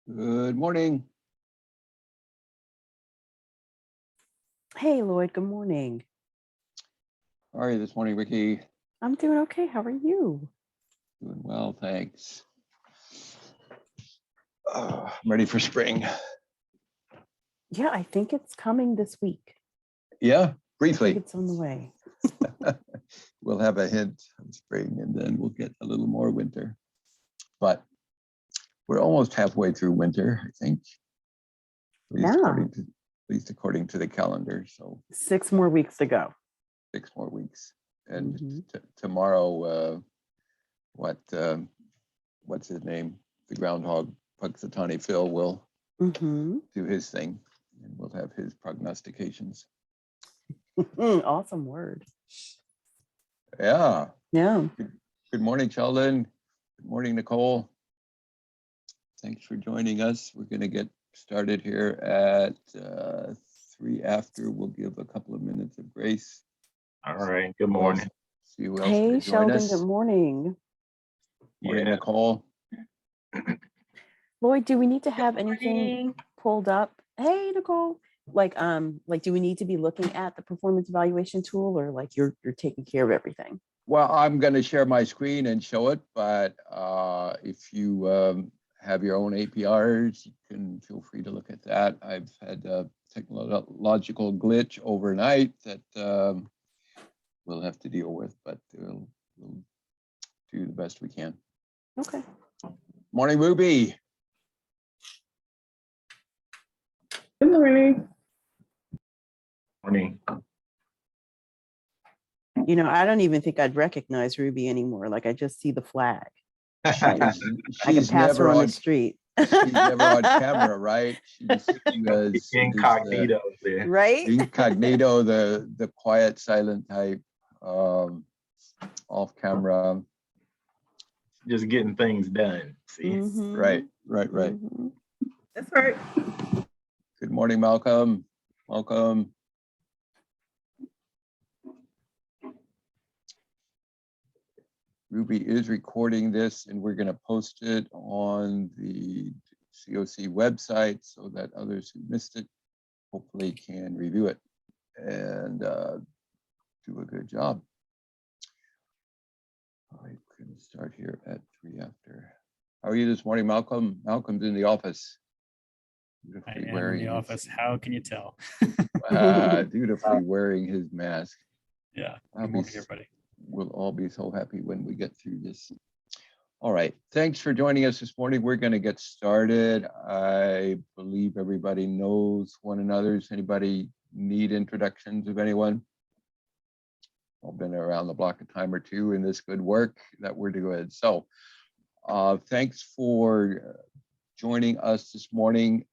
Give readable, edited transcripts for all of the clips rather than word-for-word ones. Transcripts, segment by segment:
Good morning. Hey, Lloyd, good morning. How are you this morning, Ricky? I'm doing okay. How are you? Doing well, thanks. I'm ready for spring. Yeah, I think it's coming this week. Yeah, I think briefly. it's on the way. We'll have a hint of spring and then we'll get a little more winter. But we're almost halfway through winter, I think. At least according to the calendar. So 6 more weeks to go. 6 more weeks. And tomorrow, what's his name? The groundhog, Punxsutawney Phil will do his thing, and we'll have his prognostications. Awesome word. Yeah. Yeah. Good morning, Sheldon. Good morning, Nicole. Thanks for joining us. We're going to get started here at 3 after. We'll give a couple of minutes of grace. All right. Good morning. See who else Hey, can join Sheldon, us. good morning. Morning, Yeah. Nicole. Lloyd, do we need to have anything pulled up? Hey, Nicole. Like, do we need to be looking at the performance evaluation tool, or like you're taking care of everything? Well, I'm going to share my screen and show it, but if you have your own APRs, you can feel free to look at that. I've had a technological glitch overnight that we'll have to deal with, but we'll do the best we can. Okay. Morning, Ruby. Good morning. Morning. You know, I don't even think I'd recognize Ruby anymore. Like, I just see the flag. I can She's pass her never on on the street. she's never on camera, right? She's Incognito there. Right? incognito, the quiet, silent type, off camera. Just getting things done. See? Right. Mhm. That's right. Good morning, Malcolm. Welcome. Ruby is recording this and we're going to post it on the COC website so that others who missed it hopefully can review it and do a good job. All right, we're going to start here at 3 after. How are you this morning, Malcolm? Malcolm's in the office. I am in the office. How can you tell? Dutifully wearing his mask. Yeah. Good morning, everybody. We'll all be so happy when we get through this. All right, thanks for joining us this morning. We're going to get started. I believe everybody knows one another's. Anybody need introductions of anyone? I've been around the block a time or two in this good work that we're doing. So thanks for joining us this morning.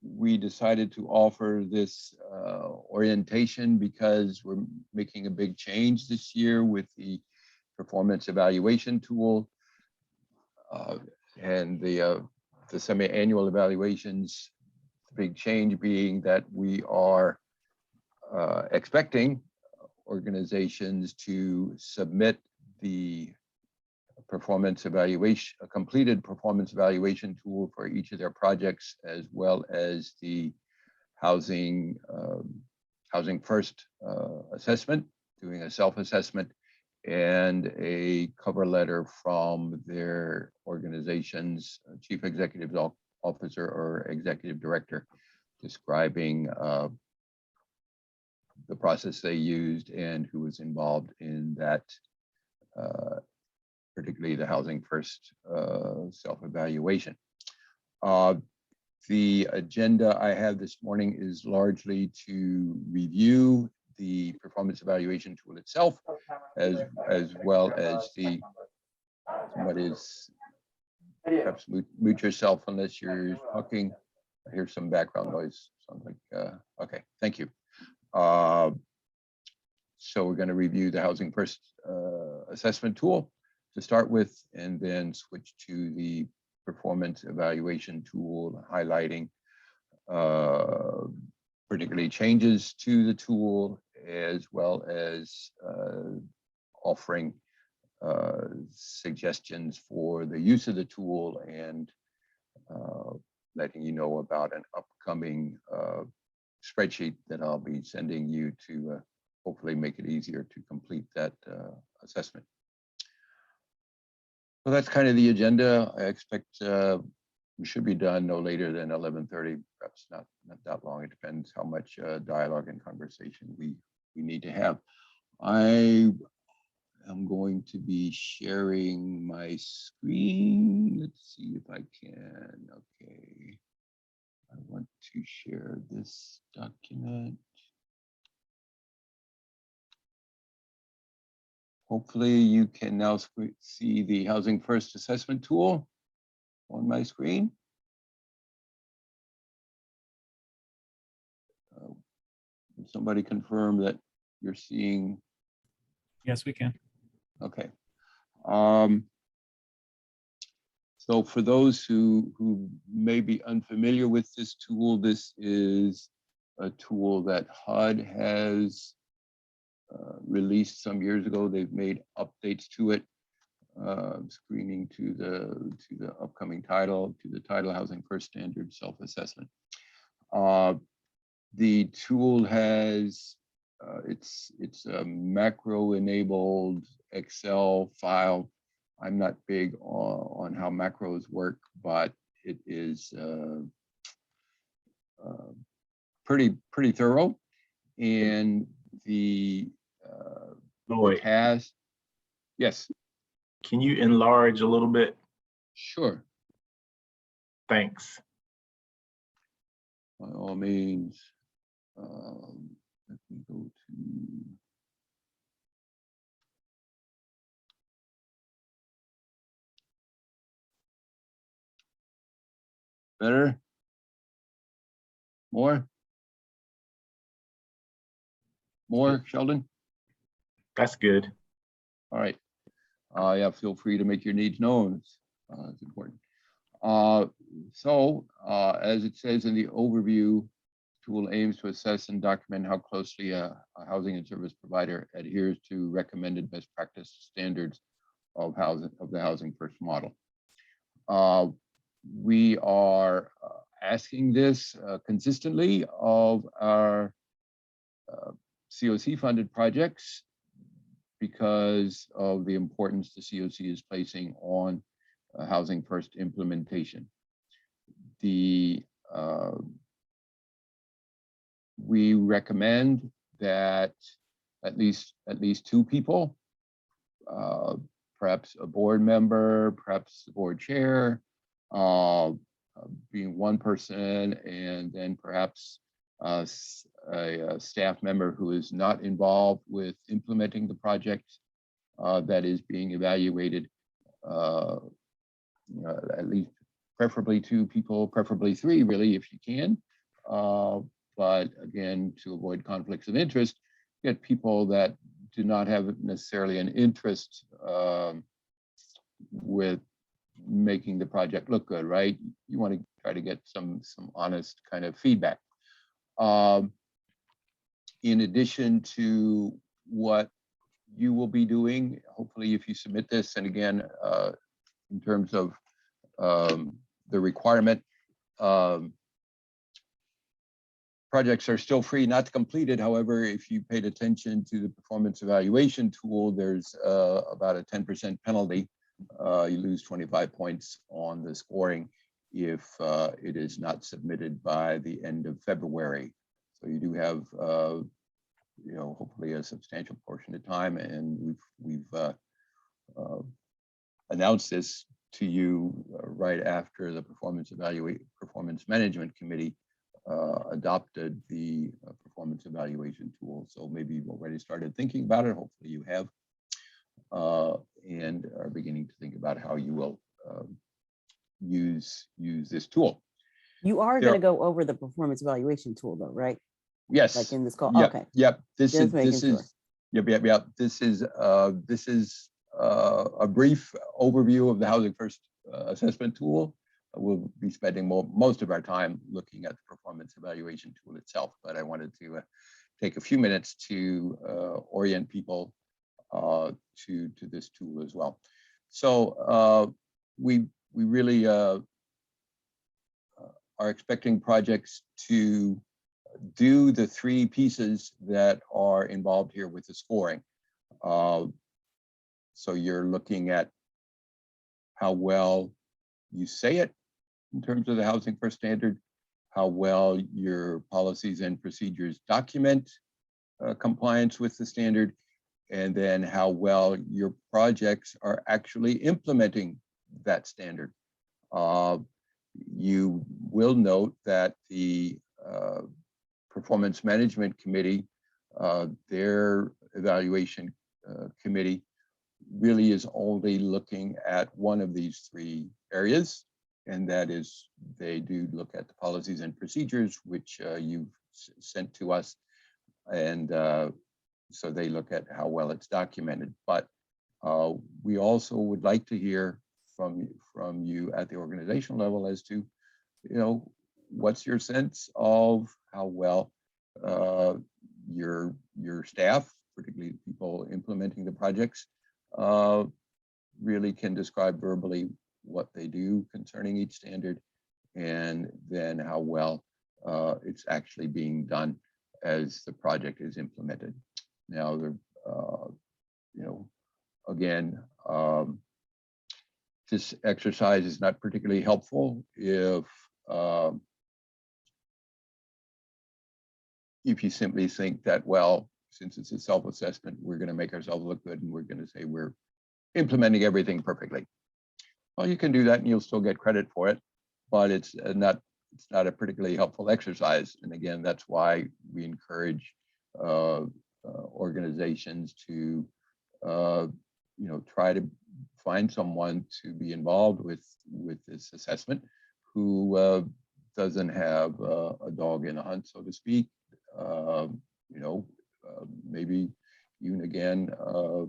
We decided to offer this orientation because we're making a big change this year with the performance evaluation tool and the semi-annual evaluations. The big change being that we are expecting organizations to submit the performance evaluation, a completed performance evaluation tool for each of their projects, as well as the housing first assessment, doing a self-assessment, and a cover letter from their organization's chief executive officer or executive director describing the process they used and who was involved in that, particularly the housing first self-evaluation. The agenda I have this morning is largely to review the performance evaluation tool itself, as well as the, somebody's, perhaps mute yourself unless you're talking. I hear some background noise. Sounds like, okay, thank you. So we're going to review the housing first assessment tool to start with, and then switch to the performance evaluation tool, highlighting particularly changes to the tool, as well as offering suggestions for the use of the tool and letting you know about an upcoming spreadsheet that I'll be sending you to hopefully make it easier to complete that assessment. So that's kind of the agenda. I expect we should be done no later than 11:30, perhaps not that long. It depends how much dialogue and conversation we need to have. I am going to be sharing my screen. Let's see if I can. Okay. I want to share this document. Hopefully you can now see the Housing First assessment tool on my screen. Can somebody confirm that you're seeing? Yes, we can. Okay. So for those who may be unfamiliar with this tool, this is a tool that HUD has released some years ago. They've made updates to it, screening to the upcoming title, to the title Housing First Standard Self-Assessment. The tool has it's a macro-enabled Excel file. I'm not big on how macros work, but it is pretty thorough. And the Lloyd, task. Yes, can you enlarge a little bit? sure. Thanks. By all means. Let me go to. Better? More? More, Sheldon? That's good. All right. Yeah, feel free to make your needs known. It's important. As it says in the overview, tool aims to assess and document how closely a housing and service provider adheres to recommended best practice standards of the Housing First model. We are asking this consistently of our COC funded projects because of the importance the COC is placing on Housing First implementation. We recommend that at least two people, perhaps a board member, perhaps the board chair, being one person, and then perhaps a staff member who is not involved with implementing the project that is being evaluated. At least preferably two people, preferably three, really, if you can. But again, to avoid conflicts of interest, get people that do not have necessarily an interest with making the project look good, right? You want to try to get some honest kind of feedback. In addition to what you will be doing, hopefully if you submit this, and again, in terms of the requirement, projects are still free not to complete it. However, if you paid attention to the performance evaluation tool, there's about a 10% penalty. You lose 25 points on the scoring if it is not submitted by the end of February. So you do have, hopefully a substantial portion of time, and we've announced this to you right after the Performance Management Committee adopted the performance evaluation tool. So maybe you've already started thinking about it. Hopefully you have, and are beginning to think about how you will use this tool. You are going to go over the performance evaluation tool though, right? Yes. Like in this call. Yep, Okay. Yep. This Just making is sure. Yep. This is a brief overview of the Housing First assessment tool. We'll be spending most of our time looking at the performance evaluation tool itself, but I wanted to take a few minutes to orient people to this tool as well. So we really are expecting projects to do the three pieces that are involved here with the scoring. So you're looking at how well you say it in terms of the Housing First standard, how well your policies and procedures document compliance with the standard, and then how well your projects are actually implementing that standard. You will note that the Performance Management Committee, their evaluation committee really is only looking at one of these three areas, and that is they do look at the policies and procedures, which you've sent to us, and so they look at how well it's documented. But we also would like to hear from you at the organizational level as to, what's your sense of how well your staff, particularly people implementing the projects, really can describe verbally what they do concerning each standard, and then how well it's actually being done as the project is implemented. Now, again, this exercise is not particularly helpful if you simply think that, well, since it's a self-assessment, we're going to make ourselves look good and we're going to say we're implementing everything perfectly. Well, you can do that and you'll still get credit for it, but it's not a particularly helpful exercise. And again, that's why we encourage organizations to try to find someone to be involved with this assessment who doesn't have a dog in the hunt, so to speak. Maybe even again, a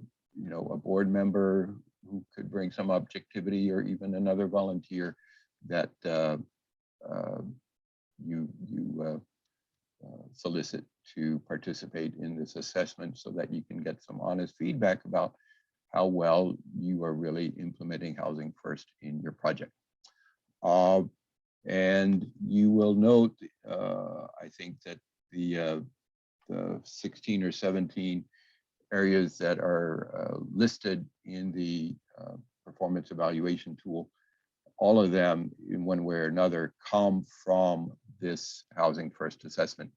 board member who could bring some objectivity, or even another volunteer that you solicit to participate in this assessment, so that you can get some honest feedback about how well you are really implementing Housing First in your project. And you will note, I think that the 16 or 17 areas that are listed in the performance evaluation tool, all of them in one way or another come from this Housing First assessment.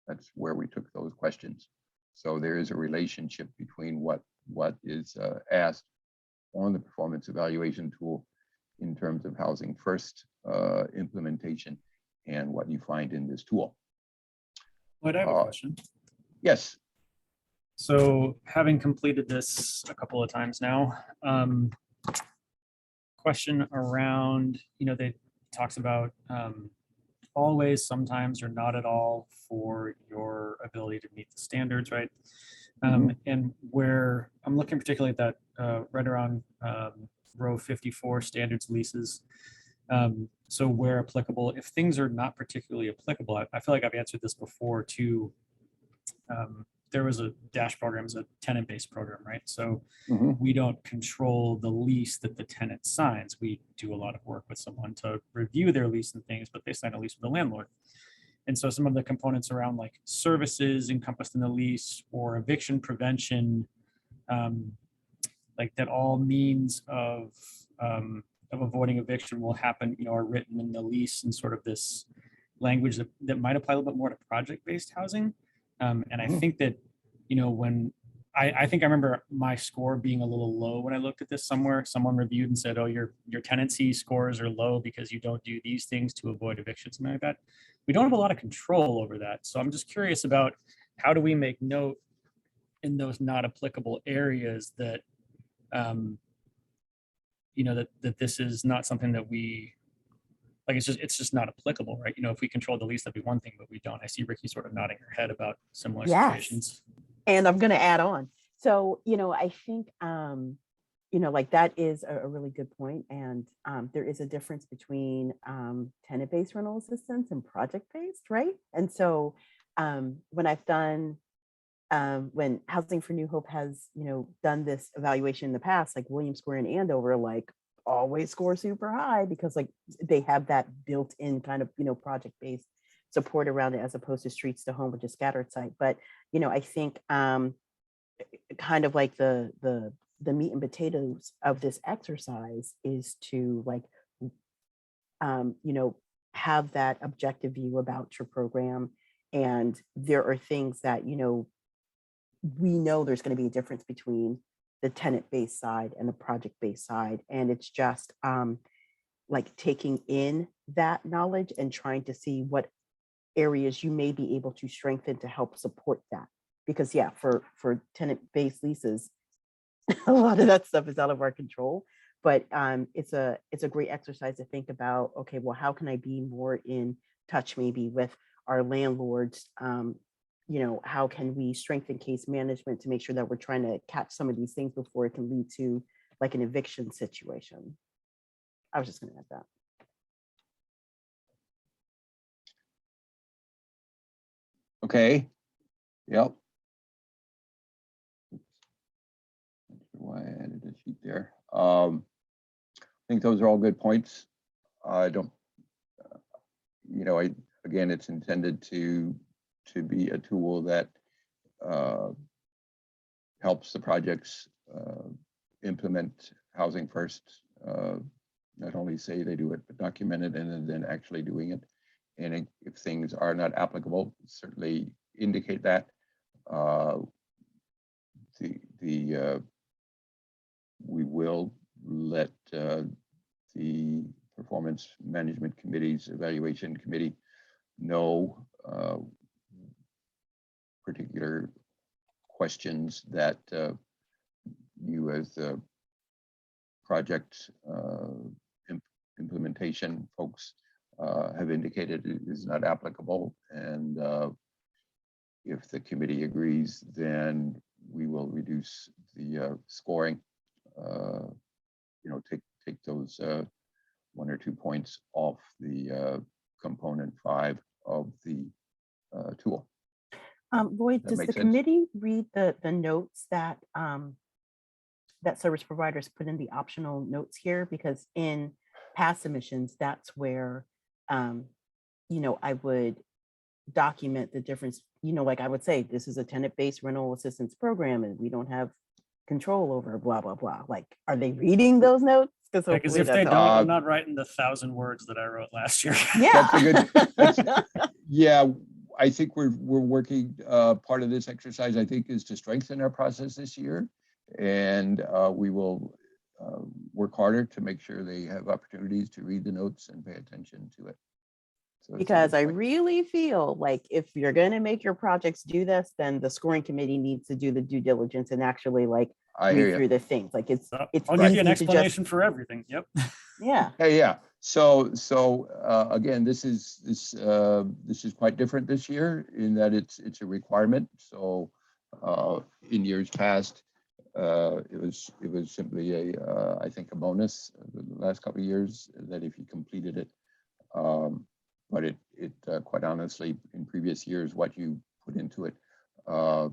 That's where we took those questions. So there is a relationship between what is asked on the performance evaluation tool in terms of Housing First implementation and what you find in this tool. Well, I have a question. Yes. So having completed this a couple of times now, question around, they talks about always, sometimes, or not at all for your ability to meet the standards, right? And where I'm looking particularly at that right around row 54, standards leases. So where applicable, if things are not particularly applicable, I feel like I've answered this before too. There was a DASH program, is a tenant-based program, right? So we don't control the lease that the tenant signs. We do a lot of work with someone to review their lease and things, but they sign a lease with the landlord. And so some of the components around like services encompassed in the lease, or eviction prevention, like that all means of avoiding eviction will happen, are written in the lease, and sort of this language that might apply a little bit more to project-based housing. And I think that, when I think I remember my score being a little low when I looked at this somewhere. Someone reviewed and said, oh, your tenancy scores are low because you don't do these things to avoid eviction, something like that. We don't have a lot of control over that. So I'm just curious about, how do we make note in those not applicable areas that, that this is not something that we, like, it's just not applicable, right? If we control the lease, that'd be one thing, but we don't. I see Ricky sort of nodding her head about similar situations. And I'm going to add on. So, I think, like that is a really good point. And there is a difference between tenant-based rental assistance and project-based, right? And so when I've done, when Housing for New Hope has, done this evaluation in the past, like William Square and Andover, like always score super high because like they have that built-in kind of, project-based support around it as opposed to streets to home, which is scattered site. But, I think kind of like the meat and potatoes of this exercise is to like, have that objective view about your program. And there are things that, we know there's going to be a difference between the tenant-based side and the project-based side. And it's just like taking in that knowledge and trying to see what areas you may be able to strengthen to help support that. Because yeah, for tenant-based leases, a lot of that stuff is out of our control. But it's a great exercise to think about, okay, well, how can I be more in touch maybe with our landlords? How can we strengthen case management to make sure that we're trying to catch some of these things before it can lead to like an eviction situation? I was just going to add that. Okay, yep. Not sure why I added a sheet there. I think those are all good points. I don't, again, it's intended to be a tool that helps the projects implement housing first. Not only say they do it, but document it and then actually doing it. And if things are not applicable, certainly indicate that. We will let the performance management committee's evaluation committee know particular questions that you as the project implementation folks have indicated is not applicable. And if the committee agrees, then we will reduce the scoring, take those 1 or 2 points off the component 5 of the tool. Lloyd, That does makes the sense. committee read the notes that that service providers put in the optional notes here? Because in past submissions, that's where I would document the difference. Like I would say, this is a tenant-based rental assistance program, and we don't have control over blah blah blah. Like, are they reading those notes? Because if they don't, I'm not writing the 1,000 words that I wrote last year. Yeah. That's a good. Yeah, I think we're working. Part of this exercise, I think, is to strengthen our process this year, and we will work harder to make sure they have opportunities to read the notes and pay attention to it. So it's a Because good I point. really feel like if you're going to make your projects do this, then the scoring committee needs to do the due diligence and actually like I hear read you. through the things. Like it's I'll give you an easy to just, explanation for everything. Yep. yeah. Yeah. So again, this is quite different this year in that it's a requirement. So in years past, it was simply I think a bonus the last couple of years that if you completed it. But it quite honestly, in previous years, what you put into it, to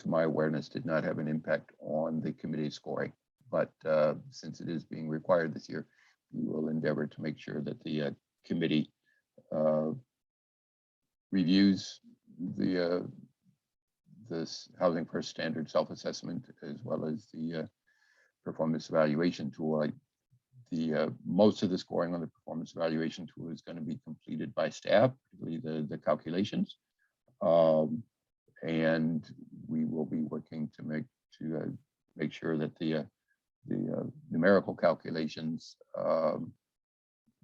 my awareness, did not have an impact on the committee scoring. But since it is being required this year, we will endeavor to make sure that the committee reviews this Housing First Standard self-assessment as well as the performance evaluation tool. Most of the scoring on the performance evaluation tool is going to be completed by staff, particularly the calculations. And we will be working to make sure that the numerical calculations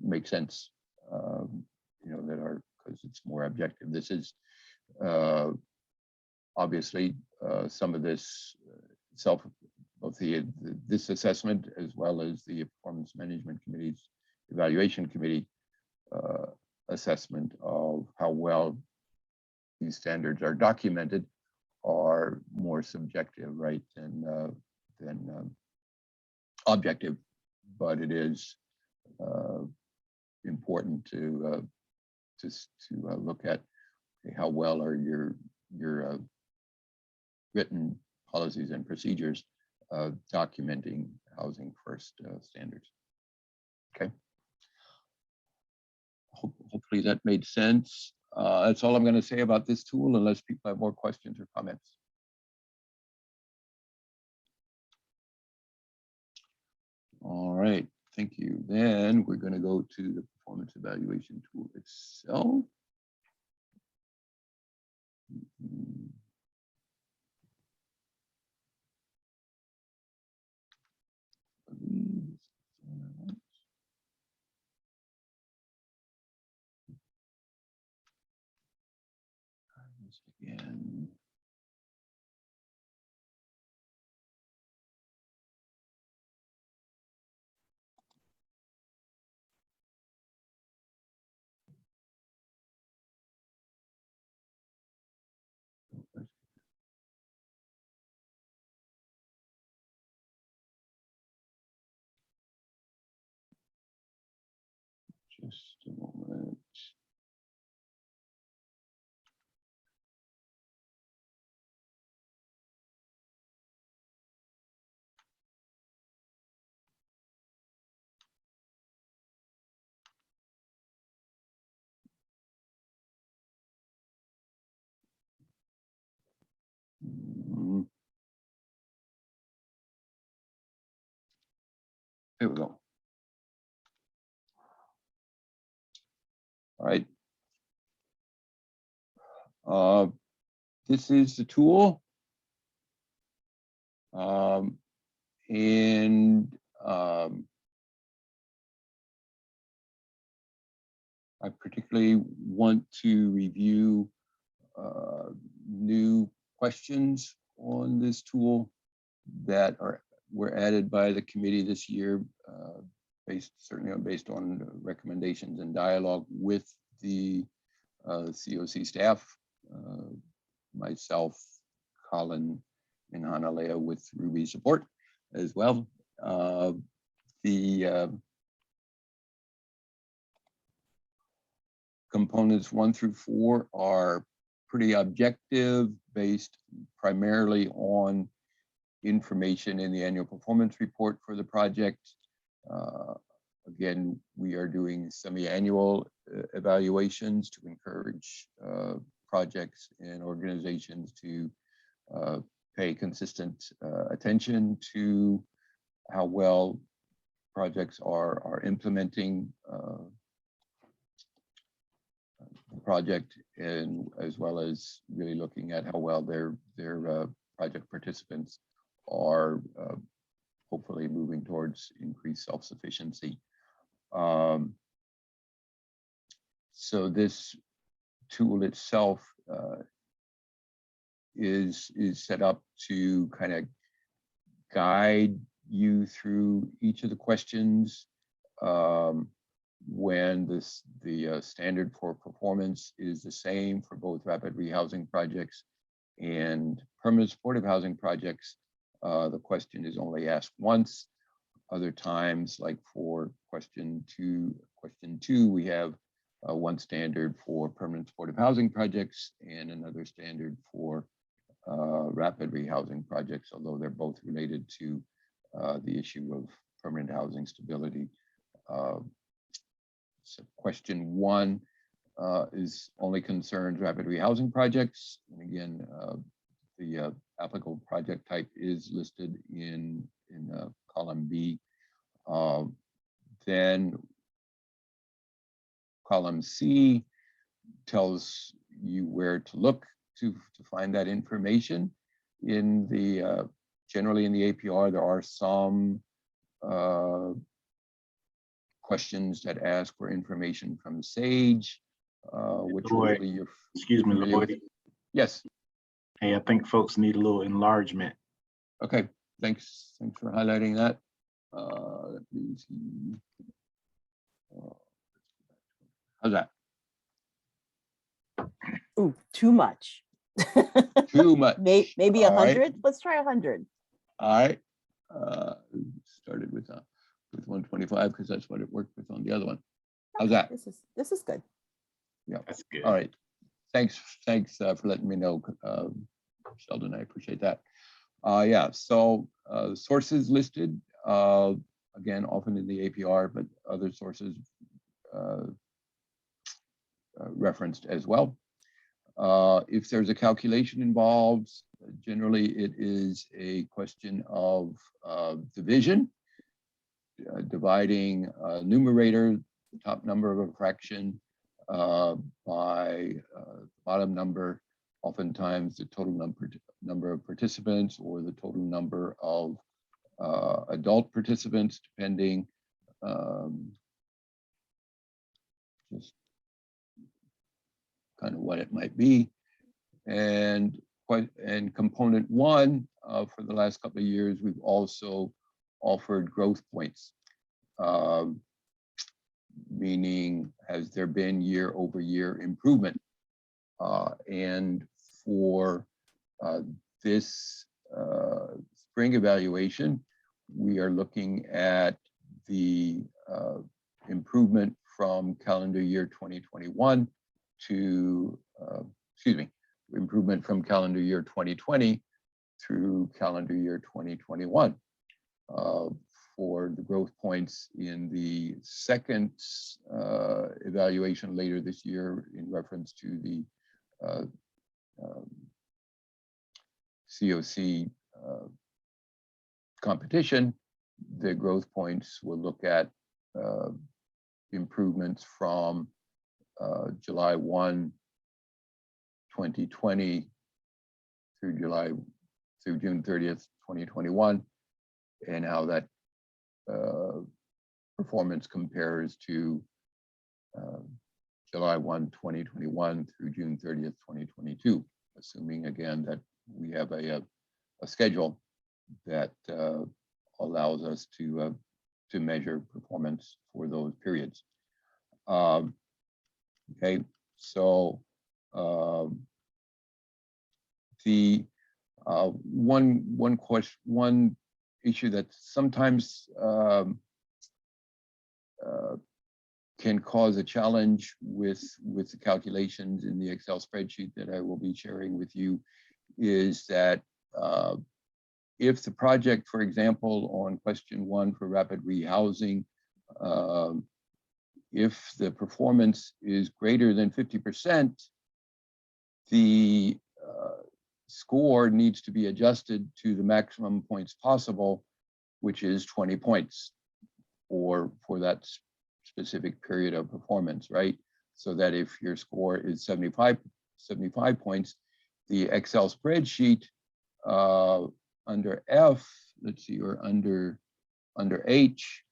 make sense, that are, because it's more objective. This is obviously some of this this assessment as well as the performance management committee's evaluation committee assessment of how well these standards are documented are more subjective, right, than objective. But it is important to look at how well are your written policies and procedures documenting housing first standards. Okay. Hopefully that made sense. That's all I'm going to say about this tool, unless people have more questions or comments. All right, thank you. Then we're going to go to the performance evaluation tool itself. Again. Just a moment. Here we go. All right. This is the tool. I particularly want to review new questions on this tool that were added by the committee this year, based on recommendations and dialogue with the COC staff, myself, Colin, and Hanalea with Ruby support as well. The components 1 through 4 are pretty objective, based primarily on information in the annual performance report for the project. Again, we are doing semi-annual evaluations to encourage projects and organizations to pay consistent attention to how well projects are implementing the project, and as well as really looking at how well their project participants are hopefully moving towards increased self-sufficiency. So this tool itself is set up to kind of guide you through each of the questions when the standard for performance is the same for both rapid rehousing projects and permanent supportive housing projects. The question is only asked once. Other times, like for question two, we have one standard for permanent supportive housing projects and another standard for rapid rehousing projects, although they're both related to the issue of permanent housing stability. So question 1 is only concerns rapid rehousing projects. And again, the applicable project type is listed in column B. Then column C tells you where to look to find that information. In the generally in the APR, there are some questions that ask for information from SAGE, which hopefully you're Excuse me, familiar with. Lloyd. Yes. Hey, I think folks need a little enlargement. Okay. Thanks for highlighting that. Let me see. How's that? Ooh, too much. Too much. Maybe All right. 100. Let's try 100. All right. Started with 125 because that's what it worked with on the other one. How's that? This is good. Yeah. That's good. All right. Thanks for letting me know, Sheldon. I appreciate that. Yeah, so sources listed, again, often in the APR, but other sources referenced as well. If there's a calculation involved, generally it is a question of division, dividing numerator, the top number of a fraction, by bottom number, oftentimes the total number of participants or the total number of adult participants, depending. Just kind of what it might be. And component one, for the last couple of years, we've also offered growth points. Meaning, has there been year-over-year improvement? And for this spring evaluation, we are looking at the improvement from calendar year 2021 to, improvement from calendar year 2020 through calendar year 2021. For the growth points in the second evaluation later this year in reference to the COC competition, the growth points will look at improvements from July 1, 2020 through June 30th, 2021, and how that performance compares to July 1, 2021 through June 30th, 2022, assuming again that we have a schedule that allows us to measure performance for those periods. Okay, so the one issue that sometimes can cause a challenge with the calculations in the Excel spreadsheet that I will be sharing with you is that if the project, for example, on question one for rapid rehousing, if the performance is greater than 50%, the score needs to be adjusted to the maximum points possible, which is 20 points for that specific period of performance, right? So that if your score is 75 points, the Excel spreadsheet under F, let's see, or under H,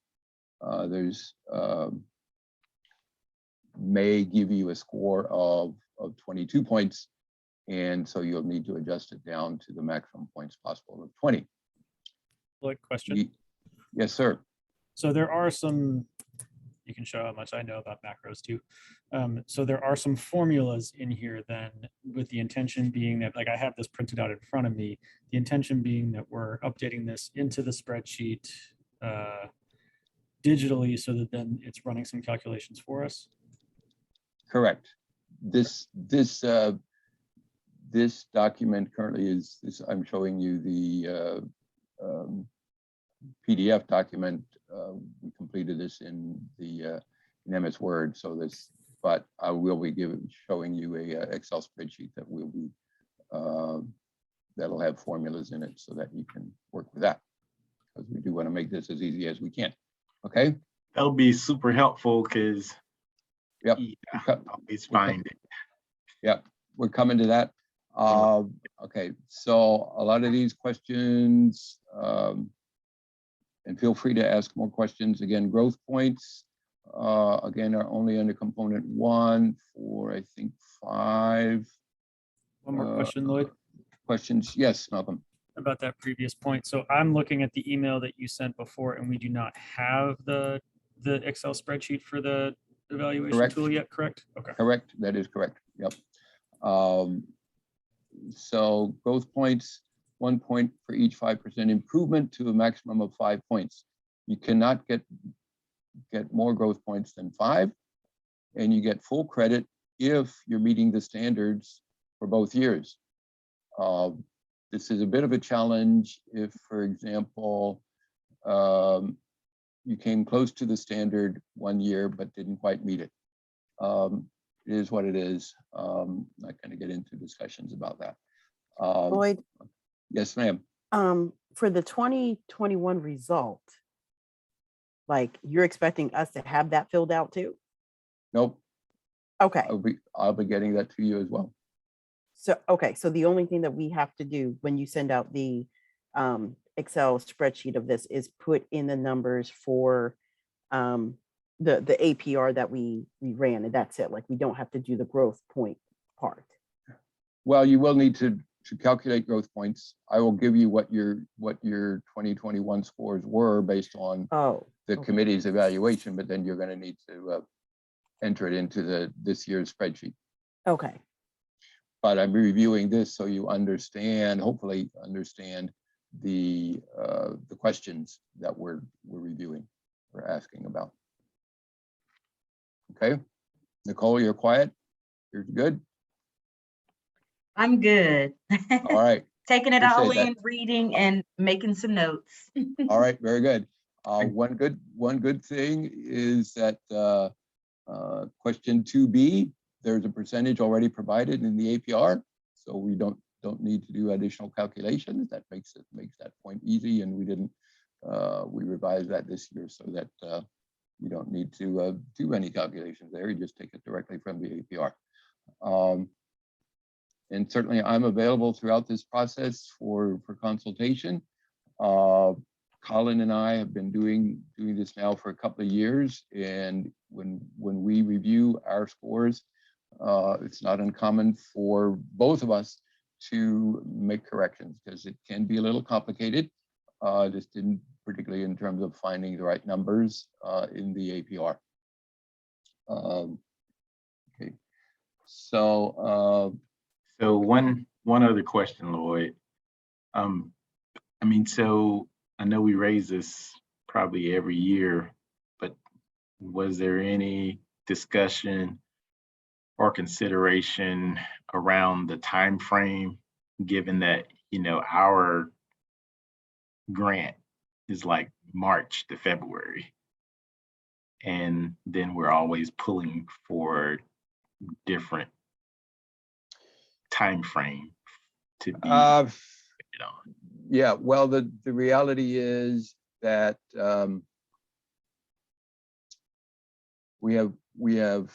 there's may give you a score of 22 points. And so you'll need to adjust it down to the maximum points possible of 20. Like question. Yes, sir. So there are some, you can show how much I know about macros too. So there are some formulas in here then, with the intention being that, like I have this printed out in front of me, the intention being that we're updating this into the spreadsheet digitally so that then it's running some calculations for us. Correct. This document currently is I'm showing you the PDF document. We completed this in the in MS Word, so this, but I will be showing you a Excel spreadsheet that will be that'll have formulas in it so that you can work with that, because we do want to make this as easy as we can. Okay, That'll be super helpful because yep, I always find it. Yep, we're coming to that. Okay, so a lot of these questions, and feel free to ask more questions. Again, growth points, again, are only under component one for, I think, 5. One more question, Lloyd, Questions? Yes, Malcolm. about that previous point. So I'm looking at the email that you sent before, and we do not have the Excel spreadsheet for the evaluation Correct. tool yet, correct? Okay. Correct, that is correct, yep. So growth points, 1 point for each 5% improvement to a maximum of 5 points. You cannot get more growth points than 5, and you get full credit if you're meeting the standards for both years. this is a bit of a challenge if, for example, you came close to the standard one year but didn't quite meet it. It is what it is. Not going to get into discussions about that. Lloyd, Yes, ma'am. for the 2021 result, like you're expecting us to have that filled out too? Nope. Okay, I'll be getting that to you as well. so, okay, so the only thing that we have to do when you send out the Excel spreadsheet of this is put in the numbers for the APR that we ran, and that's it. Like, we don't have to do the growth point part. Well, you will need to calculate growth points. I will give you what your 2021 scores were based on Oh, the okay. committee's evaluation, but then you're going to need to enter it into this year's spreadsheet. Okay, But I'm reviewing this so you understand, hopefully understand the questions that we're reviewing, we're asking about. Okay, Nicole, you're quiet. You're good. I'm good. All right. Taking it all Appreciate in, reading and making some notes. All right. Very good. One good thing is that question 2B, there's a percentage already provided in the APR, so we don't need to do additional calculations. That makes that point easy, and we revised that this year so that you don't need to do any calculations there. You just take it directly from the APR. And certainly I'm available throughout this process for consultation. Colin and I have been doing this now for a couple of years, and when we review our scores, it's not uncommon for both of us to make corrections because it can be a little complicated, just particularly in terms of finding the right numbers in the APR. Okay, so So one other question, Lloyd. I mean, so I know we raise this probably every year, but was there any discussion or consideration around the time frame, given that, you know, our grant is like March to February, and then we're always pulling for different time frame to be, you know. yeah, well, the reality is that we have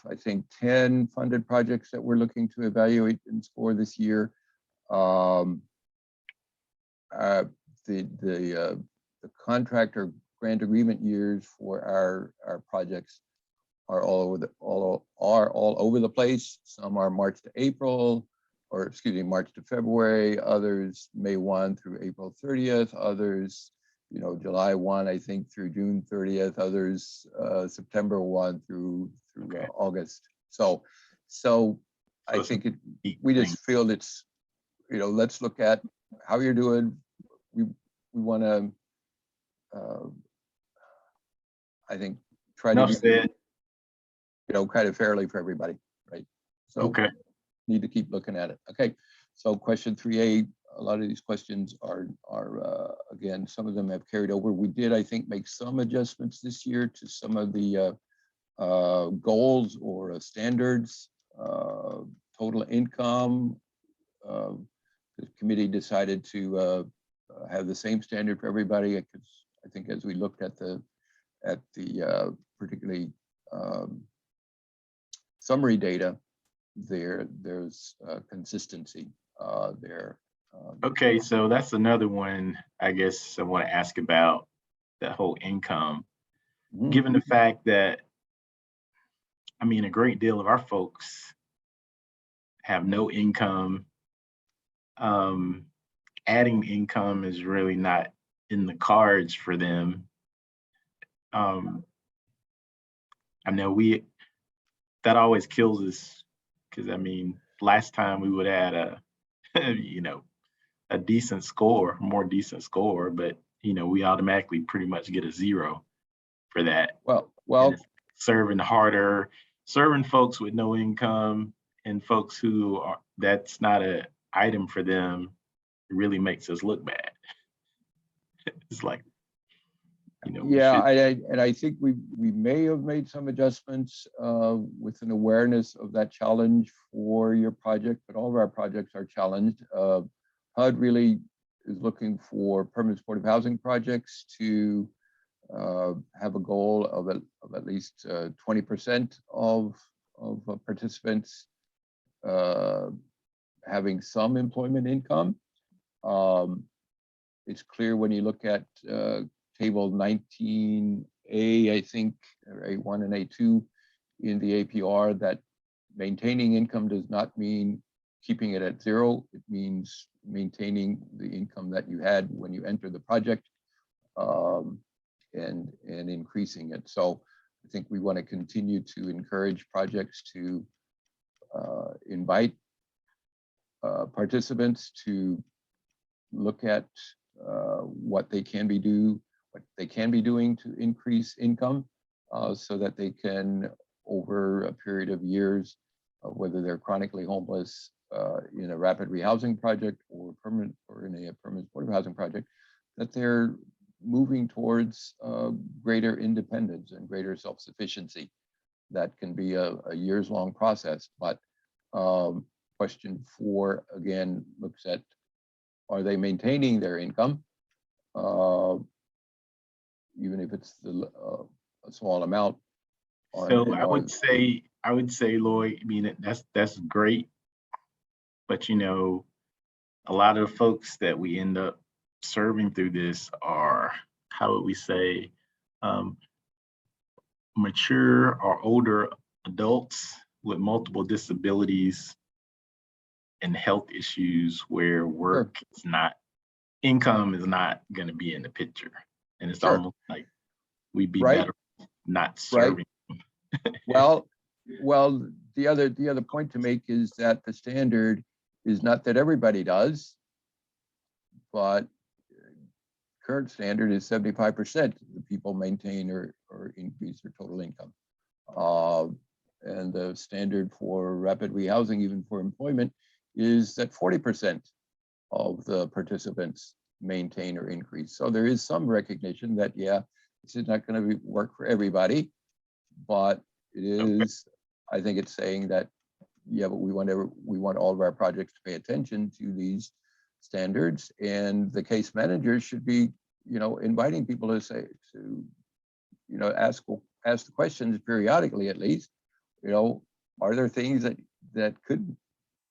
I think 10 funded projects that we're looking to evaluate and score this year. The contractor grant agreement years for our projects are all over the place. Some are March to April, or excuse me, March to February. Others May 1 through April 30th. Others, you know, July 1, I think, through June 30th. Others September 1 through Okay. August. So I think we just feel it's, you know, let's look at how you're doing. We want to, I think, try to do, you know, kind of fairly for everybody, right? So Okay. need to keep looking at it. Okay, so question 3A, a lot of these questions are again, some of them have carried over. We did, I think, make some adjustments this year to some of the goals or standards. Total income, the committee decided to have the same standard for everybody, because I think as we looked at the particularly summary data, there's consistency there. Okay, so that's another one, I guess I want to ask about that whole income. Mhm. Given the fact that, I mean, a great deal of our folks have no income, adding income is really not in the cards for them. I know that always kills us, because I mean, last time we would add a, you know, a decent score, more decent score, but you know, we automatically pretty much get a 0 for that. Well, And it's serving harder, serving folks with no income and folks who are, that's not an item for them, really makes us look bad. It's like, we Yeah, should- and I think we may have made some adjustments with an awareness of that challenge for your project, but all of our projects are challenged. HUD really is looking for permanent supportive housing projects to have a goal of at least 20% of participants having some employment income. It's clear when you look at table 19A, I think, or A1 and A2 in the APR, that maintaining income does not mean keeping it at zero. It means maintaining the income that you had when you entered the project and increasing it. So I think we want to continue to encourage projects to invite participants to look at what they can be doing to increase income so that they can, over a period of years, whether they're chronically homeless in a rapid rehousing project or in a permanent supportive housing project, that they're moving towards greater independence and greater self-sufficiency. That can be a years-long process, but question 4 again looks at, are they maintaining their income, even if it's a small amount? So I would say, Lloyd, I mean, that's great. But a lot of the folks that we end up serving through this are, how would we say, mature or older adults with multiple disabilities and health issues where work is not, income is not going to be in the picture. And it's almost like we'd be better not serving. Well, the other point to make is that the standard is not that everybody does, but current standard is 75% of the people maintain or increase their total income. And the standard for rapid rehousing, even for employment, is that 40% of the participants maintain or increase. So there is some recognition that, yeah, this is not going to work for everybody, but it is, I think it's saying that, yeah, but we want all of our projects to pay attention to these standards, and the case managers should be, inviting people to say, ask the questions periodically, at least, are there things that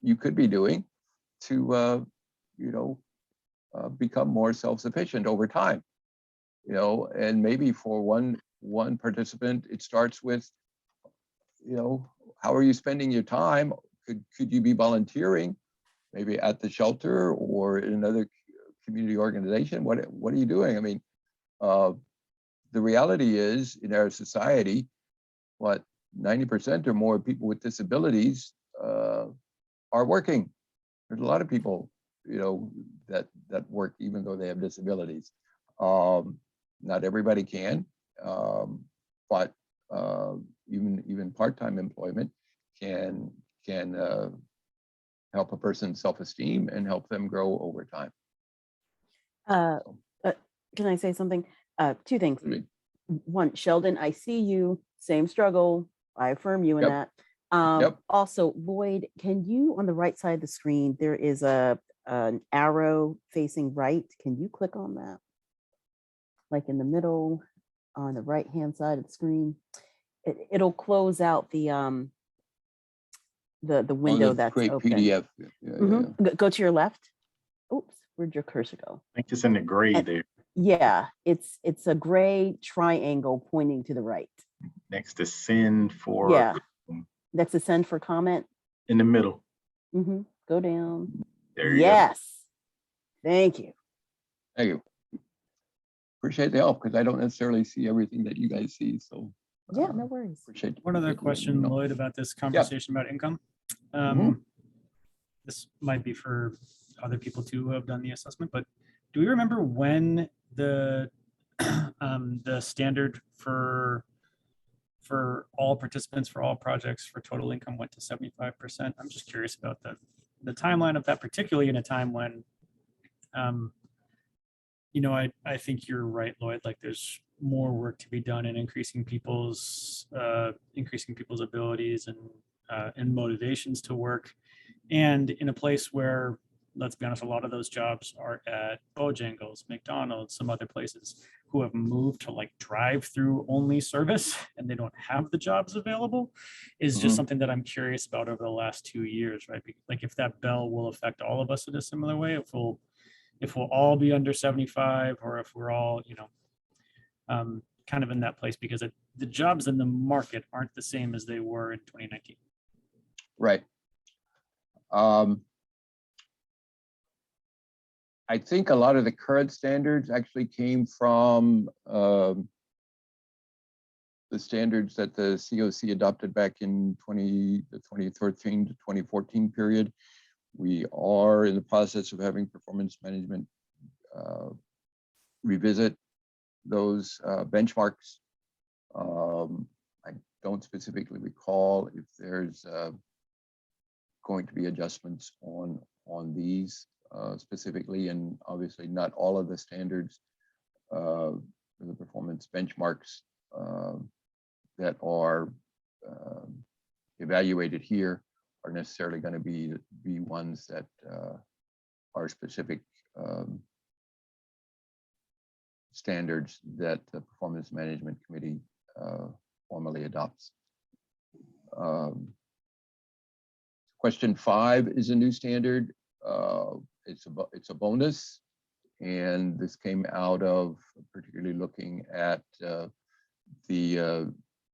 you could be doing to, become more self-sufficient over time, and maybe for one participant, it starts with, how are you spending your time? Could you be volunteering, maybe at the shelter or in another community organization? What are you doing? I mean, the reality is, in our society, 90% or more people with disabilities are working. There's a lot of people, that work even though they have disabilities. Not everybody can, but even part-time employment can help a person's self-esteem and help them grow over time. Can I say something? 2 things. Please. One, Sheldon, I see you, same struggle. I affirm you in Yep. that. Yep. Also, Lloyd, can you, on the right side of the screen, there is an arrow facing right. Can you click on that? Like in the middle, on the right-hand side of the screen. It'll close out the window that's great open. PDF. Yeah. Go to your left. Oops, where'd your cursor go? I think it's in the gray there, Yeah, it's a gray triangle pointing to the right. next to send for. Yeah. That's a send for comment. In the middle. Go down. There you Yes. Thank you. Thank you. Appreciate the help, because I don't necessarily see everything that you guys see. So Yeah, no worries. appreciate. One other appreciate you letting me question, know. Lloyd, about this conversation about income. This might be for other people too who have done the assessment, but do we remember when the standard for all participants, for all projects, for total income went to 75%? I'm just curious about the timeline of that, particularly in a time when You know, I think you're right, Lloyd. Like there's more work to be done in increasing people's abilities and motivations to work. And in a place where, let's be honest, a lot of those jobs are at Bojangles, McDonald's, some other places who have moved to like drive-through only service and they don't have the jobs available, is just Mhm. something that I'm curious about over the last 2 years, right? Like if that bell will affect all of us in a similar way, if we'll all be under 75 or if we're all, kind of in that place because the jobs in the market aren't the same as they were in 2019. Right. I think a lot of the current standards actually came from the standards that the COC adopted back in the 2013 to 2014 period. We are in the process of having performance management revisit those benchmarks. I don't specifically recall if there's going to be adjustments on these specifically, and obviously not all of the standards for the performance benchmarks that are evaluated here are necessarily going to be ones that are specific standards that the Performance Management Committee formally adopts. Question 5 is a new standard. It's a bonus, and this came out of particularly looking at the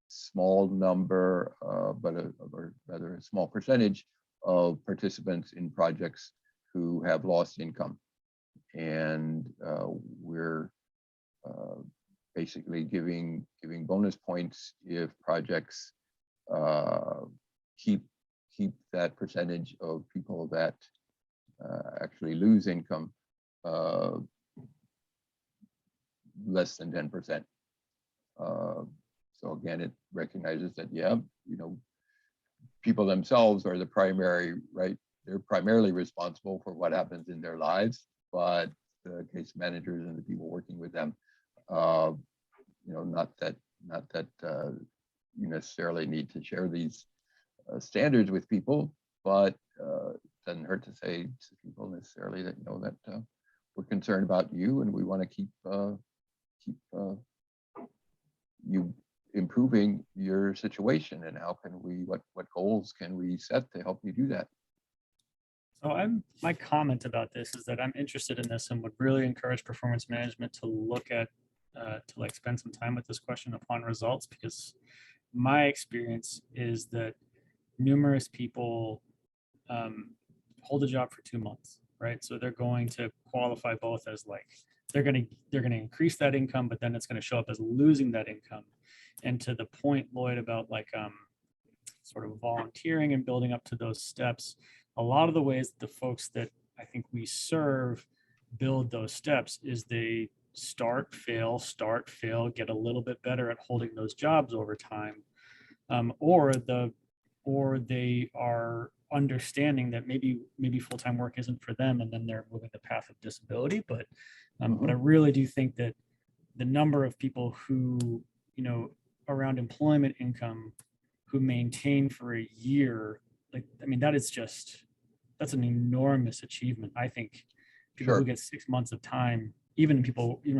small number, or rather a small percentage of participants in projects who have lost income. And we're basically giving bonus points if projects keep that percentage of people that actually lose income less than 10%. So again, it recognizes that, yeah, people themselves are the primary, right? They're primarily responsible for what happens in their lives, but the case managers and the people working with them, not that you necessarily need to share these standards with people, but it doesn't hurt to say to people necessarily that that we're concerned about you and we want to keep you improving your situation, and how can we, what goals can we set to help you do that? So my comment about this is that I'm interested in this and would really encourage performance management to look at, to like spend some time with this question upon results, because my experience is that numerous people hold a job for 2 months, right? So they're going to qualify both as like, they're going to increase that income, but then it's going to show up as losing that income. And to the point, Lloyd, about like sort of volunteering and building up to those steps, a lot of the ways that the folks that I think we serve build those steps is they start, fail, get a little bit better at holding those jobs over time, or they are understanding that maybe full-time work isn't for them, and then they're moving the path of disability. But I really do think that the number of people who, around employment income, who maintain for a year, that's an enormous achievement. I think people who get 6 months of time, even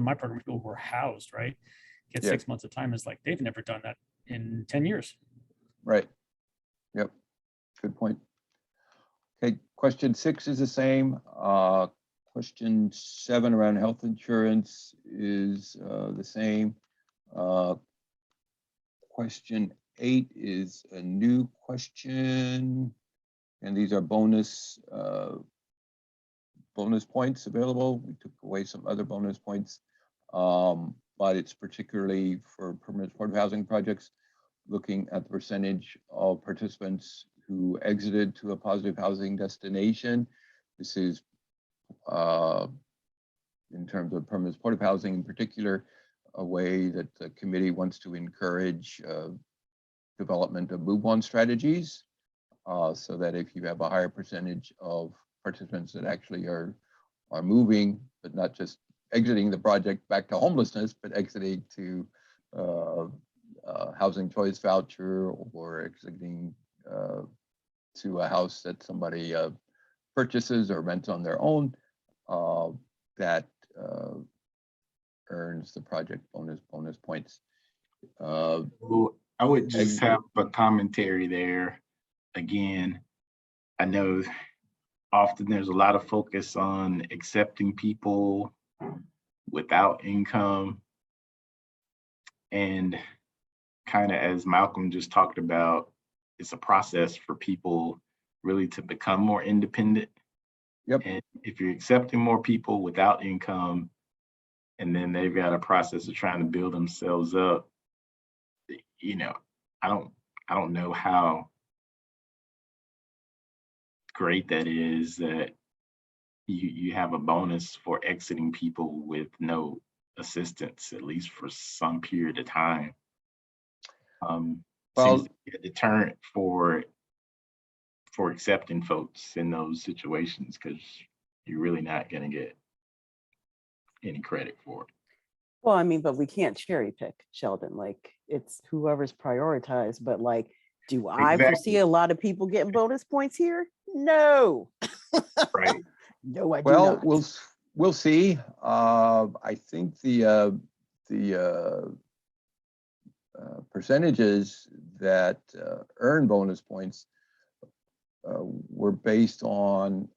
my program, people who are housed, right, get 6 months of time, is like they've never done that in 10 years. Right. Yep. Good point. Okay, question 6 is the same. Question 7 around health insurance is the same. Question 8 is a new question, and these are bonus points available. We took away some other bonus points, but it's particularly for permanent supportive housing projects, looking at the percentage of participants who exited to a positive housing destination. This is in terms of permanent supportive housing in particular, a way that the committee wants to encourage development of move-on strategies, so that if you have a higher percentage of participants that actually are are moving, but not just exiting the project back to homelessness, but exiting to housing choice voucher or exiting to a house that somebody purchases or rents on their own, that earns the project bonus points. Well, I would just have a commentary there. Again, I know often there's a lot of focus on accepting people without income. And kind of as Malcolm just talked about, it's a process for people really to become more independent. Yep. And if you're accepting more people without income, and then they've got a process of trying to build themselves up, you know, I don't know how great that is that you have a bonus for exiting people with no assistance, at least for some period of time. Well, Seems to be a deterrent for accepting folks in those situations, because you're really not going to get any credit for it. Well, I mean, but we can't cherry pick, Sheldon. Like, it's whoever's prioritized. But like, do I foresee Exactly. a lot of people getting bonus points here? No. Right. No, I do well, not. we'll see. I think the percentages that earn bonus points were based on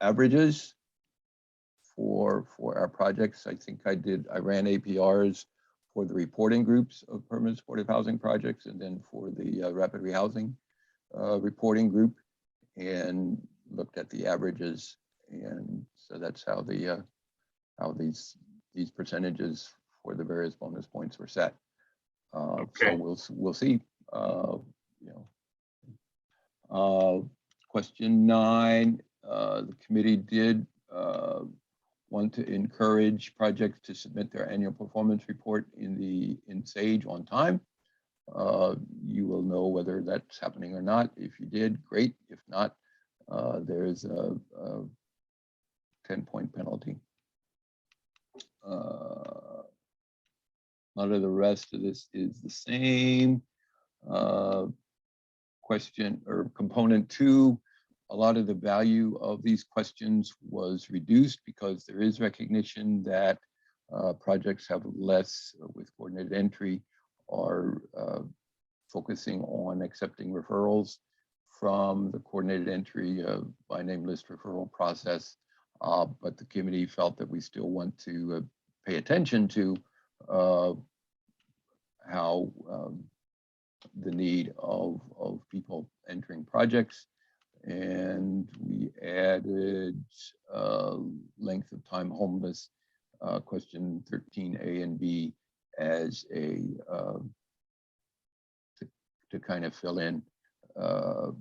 averages for our projects. I think I ran APRs for the reporting groups of permanent supportive housing projects, and then for the rapid rehousing reporting group, and looked at the averages. And so that's how how these percentages for the various bonus points were set. Okay. So we'll see. Question 9, the committee did want to encourage projects to submit their annual performance report in SAGE on time. You will know whether that's happening or not. If you did, great. If not, there is a 10-point penalty. A lot of the rest of this is the same. Question or component 2, a lot of the value of these questions was reduced because there is recognition that projects have less with coordinated entry are focusing on accepting referrals from the coordinated entry by name list referral process. But the committee felt that we still want to pay attention to how the need of people entering projects. And we added length of time homeless, question 13A and B, as a to kind of fill in the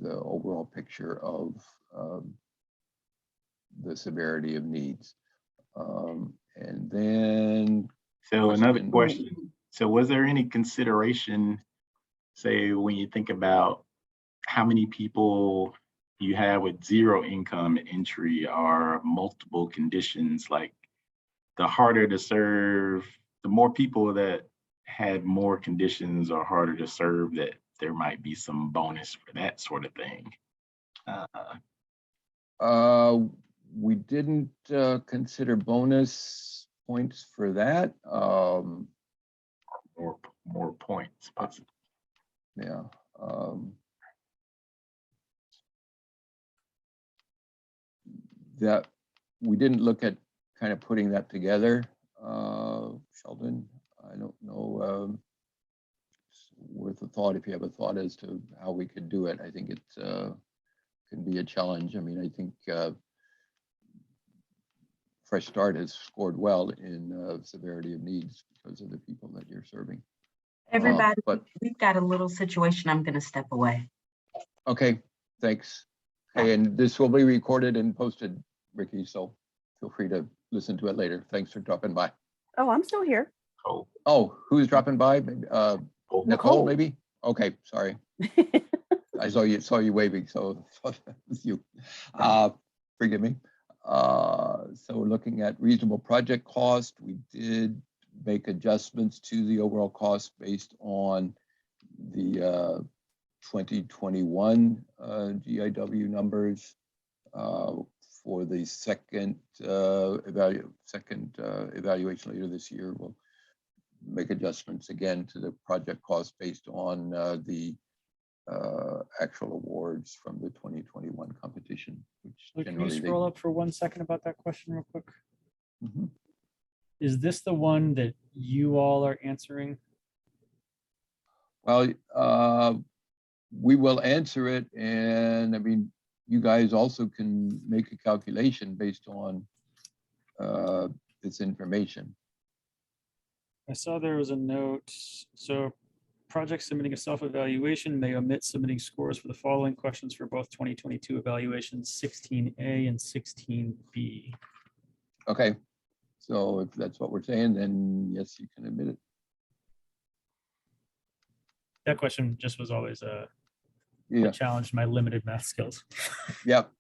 overall picture of the severity of needs. And then So another question. So was there any consideration, say, when you think about how many people you have with zero income entry or multiple conditions, like the harder to serve, the more people that had more conditions or harder to serve, that there might be some bonus for that sort of thing? We didn't consider bonus points for that. More points, possibly. Yeah. That we didn't look at kind of putting that together, Sheldon. I don't know. It's worth a thought if you have a thought as to how we could do it. I think it can be a challenge. I mean, I think Fresh Start has scored well in severity of needs because of the people that you're serving. Everybody, but- we've got a little situation. I'm going to step away. Okay, thanks. Hey, and this will be recorded and posted, Ricky, so feel free to listen to it later. Thanks for dropping by. Oh, I'm still here. Oh, who's dropping by? Maybe, Nicole. Nicole, maybe? Okay, sorry. I saw you waving, so that was you. Forgive me. So looking at reasonable project cost, we did make adjustments to the overall cost based on the 2021 GIW numbers for the second evaluation later this year. We'll make adjustments again to the project cost based on the actual awards from the 2021 competition, which Can you generally scroll up for 1 second about that question real quick? Mhm. Is this the one that you all are answering? Well, we will answer it, and I mean, you guys also can make a calculation based on this information. I saw there was a note. So projects submitting a self-evaluation may omit submitting scores for the following questions for both 2022 evaluations 16A and 16B. Okay, so if that's what we're saying, then yes, you can admit it. That question just was always Yeah, challenged my limited math skills. yep,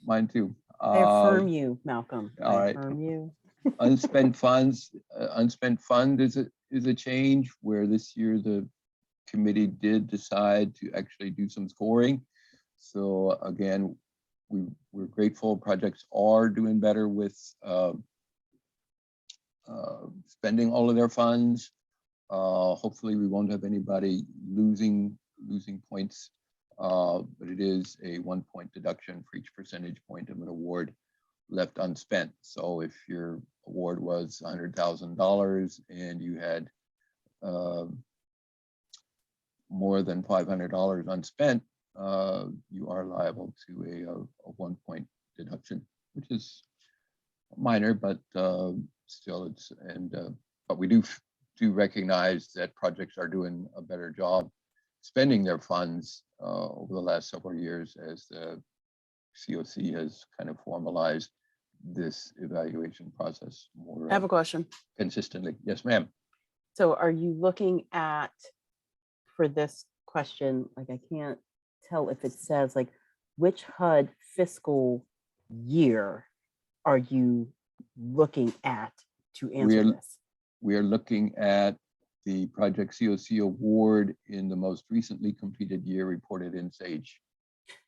mine too. I affirm you, Malcolm. all I right. affirm you. Unspent funds, unspent fund is a change where this year the committee did decide to actually do some scoring. So again, we're grateful projects are doing better with spending all of their funds. Hopefully we won't have anybody losing points, but it is a 1 point deduction for each percentage point of an award left unspent. So if your award was $100,000 and you had more than $500 unspent, you are liable to a 1 point deduction, which is minor, but still it's, and but we do recognize that projects are doing a better job spending their funds over the last several years as the COC has kind of formalized this evaluation process more I have a question. consistently. Yes, ma'am. So are you looking at, for this question, like I can't tell if it says like, which HUD fiscal year are you looking at to answer We're- this? We are looking at the Project COC award in the most recently completed year reported in SAGE.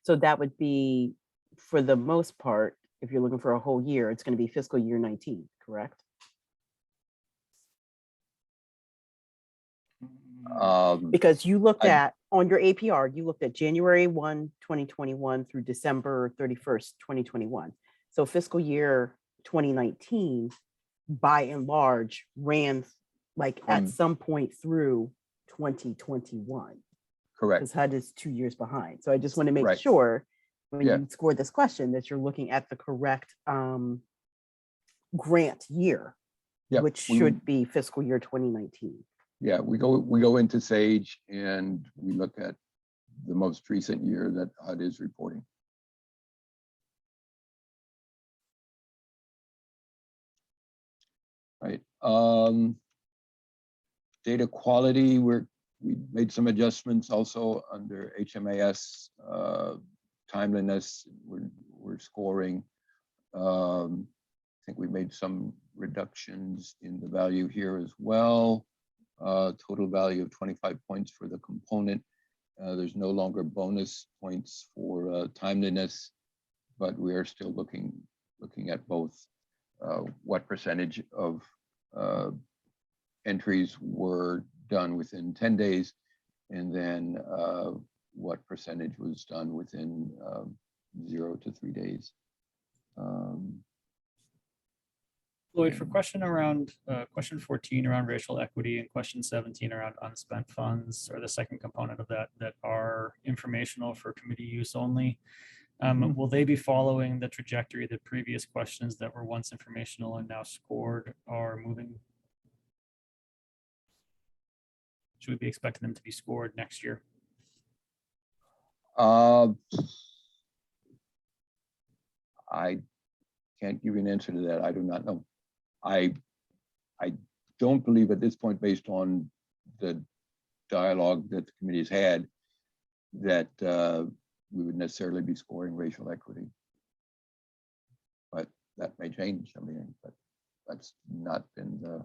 So that would be, for the most part, if you're looking for a whole year, it's going to be fiscal year 19, correct? Because you looked I- at, on your APR, you looked at January 1, 2021 through December 31st, 2021. So fiscal year 2019, by and large, ran like at some point through 2021. Correct. Because HUD is 2 years behind. So I just want to make Right. sure when Yeah. you score this question that you're looking at the correct grant year, Yeah, which we- should be fiscal year 2019. Yeah, we go into SAGE and we look at the most recent year that HUD is reporting. Right. Data quality, we made some adjustments also under HMAS timeliness. We're scoring. I think we made some reductions in the value here as well. Total value of 25 points for the component. There's no longer bonus points for timeliness, but we are still looking at both what percentage of entries were done within 10 days, and then what percentage was done within 0 to 3 days. Lloyd, for question 14 around racial equity and question 17 around unspent funds, or the second component of that are informational for committee use only. Will they be following the trajectory that previous questions that were once informational and now scored are moving? Should we be expecting them to be scored next year? I can't give you an answer to that. I do not know. I don't believe at this point, based on the dialogue that the committee has had, that we would necessarily be scoring racial equity. But that may change. I mean, but that's not been the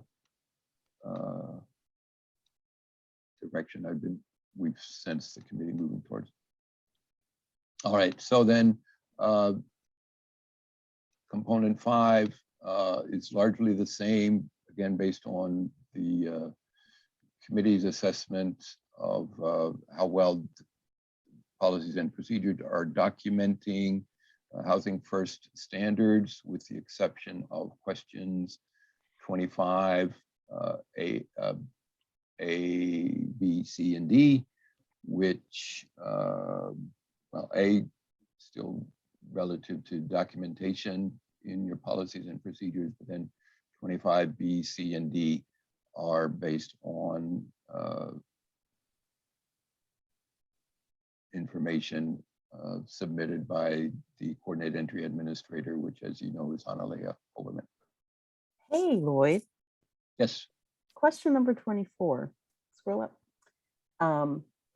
direction we've sensed the committee moving towards. All right, so then component 5 is largely the same, again, based on the committee's assessment of how well policies and procedures are documenting Housing First standards, with the exception of questions 25, A, B, C, and D, which, well, A, still relative to documentation in your policies and procedures, but then 25, B, C, and D are based on information submitted by the coordinated entry administrator, which, as you know, is Analea Overman. Hey, Lloyd, Yes, question number 24. Scroll up.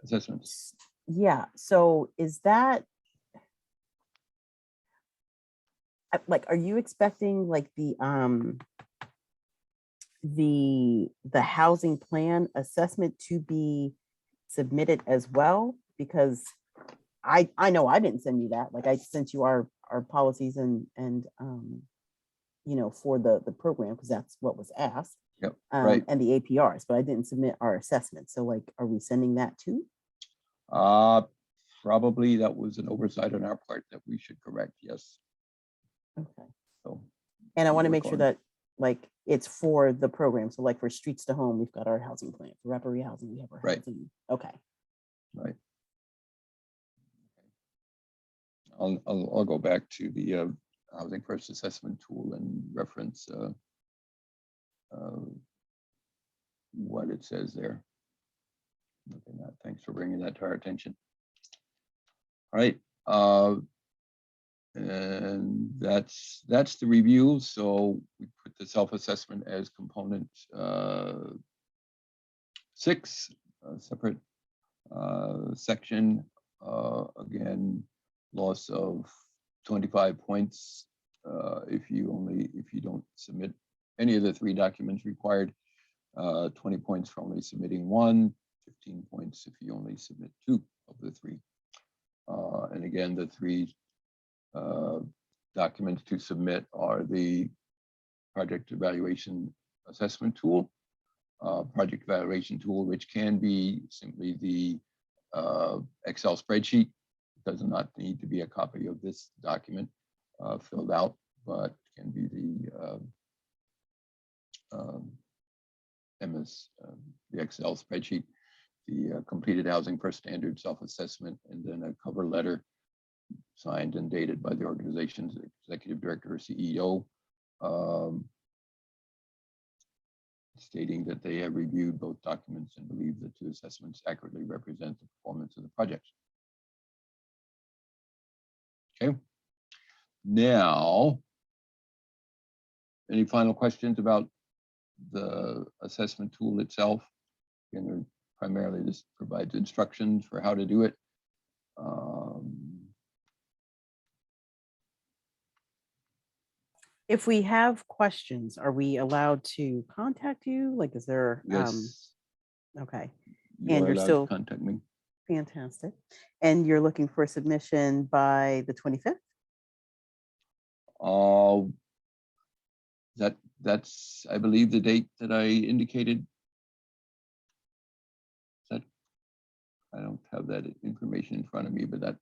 assessments. Yeah, so is that like, are you expecting like the housing plan assessment to be submitted as well? Because I know I didn't send you that. Like, I sent you our policies and you know, for the program, because that's what was asked. Yep, right. And the APRs, but I didn't submit our assessment. So like, are we sending that too? Probably that was an oversight on our part that we should correct. Yes. Okay. So, And I want to work make sure on- that like it's for the program. So like for Streets to Home, we've got our housing plan. For Rapid Housing, we have our Right. housing. Okay. Right. I'll go back to the Housing First assessment tool and reference what it says there. Look at that. Thanks for bringing that to our attention. All right. And that's the review. So we put the self-assessment as component 6, a separate section. Again, loss of 25 points if you don't submit any of the 3 documents required. 20 points for only submitting 1, 15 points if you only submit 2 of the 3. And again, the 3 documents to submit are the project evaluation assessment tool, project evaluation tool, which can be simply the Excel spreadsheet. It does not need to be a copy of this document filled out, but can be the the Excel spreadsheet, the completed Housing First standard self-assessment, and then a cover letter signed and dated by the organization's executive director or CEO, stating that they have reviewed both documents and believe the 2 assessments accurately represent the performance of the project. Okay. Now, any final questions about the assessment tool itself? And primarily this provides instructions for how to do it. If we have questions, are we allowed to contact you? Like, is there, Yes, okay, you and are you're allowed still- to contact me. fantastic. And you're looking for submission by the 25th? That's, I believe, the date that I indicated. That, I don't have that information in front of me, but that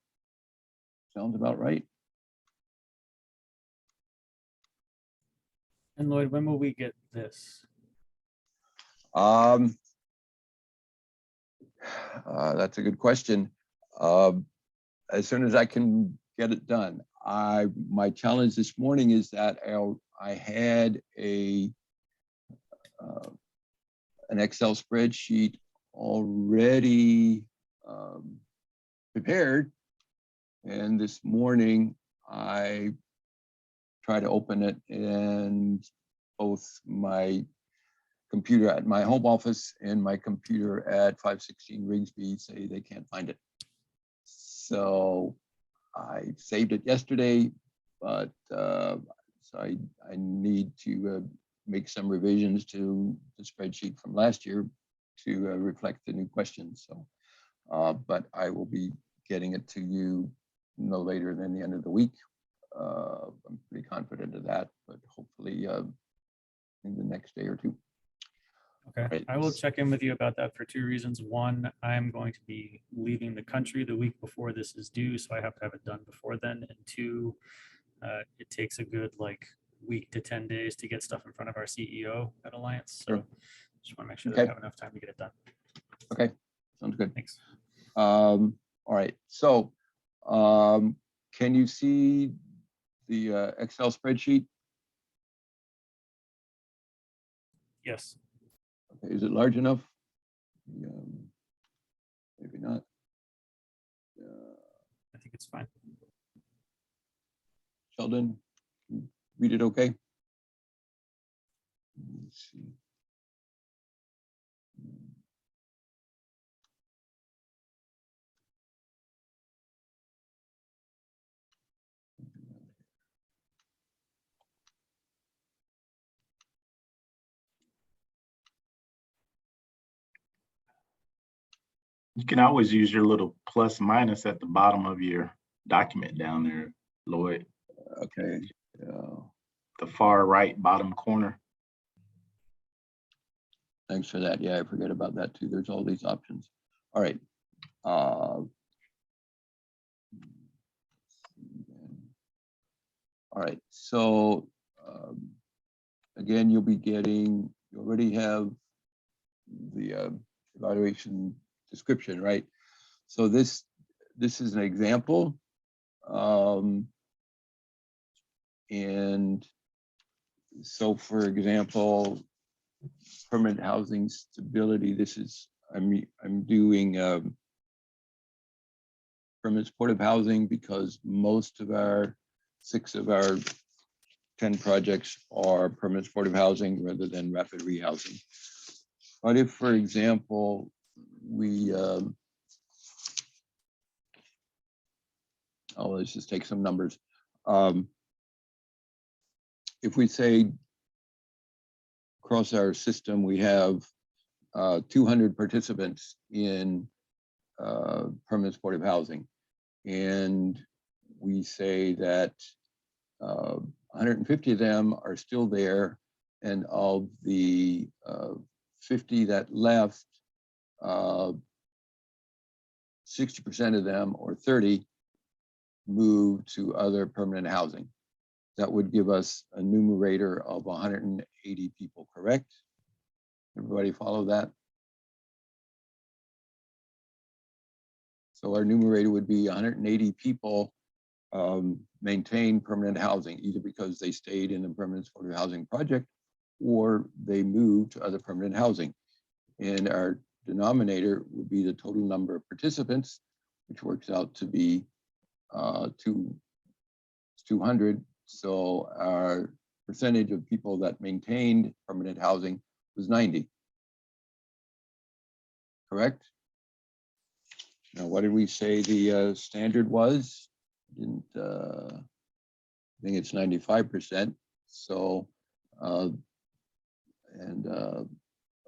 sounds about right. And Lloyd, when will we get this? That's a good question. As soon as I can get it done. My challenge this morning is that I had an Excel spreadsheet already prepared, and this morning I tried to open it, and both my computer at my home office and my computer at 516 Rigsby say they can't find it. So I saved it yesterday, but So I need to make some revisions to the spreadsheet from last year to reflect the new questions. So, but I will be getting it to you no later than the end of the week. I'm pretty confident of that, but hopefully in the next day or two. Okay, Right. I will check in with you about that for two reasons. One, I'm going to be leaving the country the week before this is due, so I have to have it done before then. And two, it takes a good like week to 10 days to get stuff in front of our CEO at Alliance. So Sure. just want to make sure that I Okay. have enough time to get it done. Okay, sounds good. Thanks. All right, so can you see the Excel spreadsheet? Yes. Okay, is it large enough? Maybe not. I think it's fine. Sheldon, you read it okay? Let's see. You can always use your little plus minus at the bottom of your document down there, Lloyd, Okay. Yeah. the far right bottom corner. Thanks for that. Yeah, I forget about that too. There's all these options. All right. All right. So again, you'll be getting, you already have the evaluation description, right? So this is an example. And so for example, permanent housing stability, this is, I'm doing permanent supportive housing because most of our 6 of our 10 projects are permanent supportive housing rather than rapid rehousing. But if, for example, we, let's just take some numbers. If we say across our system, we have 200 participants in permanent supportive housing. And we say that 150 of them are still there. And of the 50 that left, 60% of them, or 30, moved to other permanent housing. That would give us a numerator of 180 people, correct? Everybody follow that? So our numerator would be 180 people maintain permanent housing, either because they stayed in the permanent supportive housing project or they moved to other permanent housing. And our denominator would be the total number of participants, which works out to be 200. So our percentage of people that maintained permanent housing was 90. Correct? Now, what did we say the standard was? Didn't I think it's 95%. So,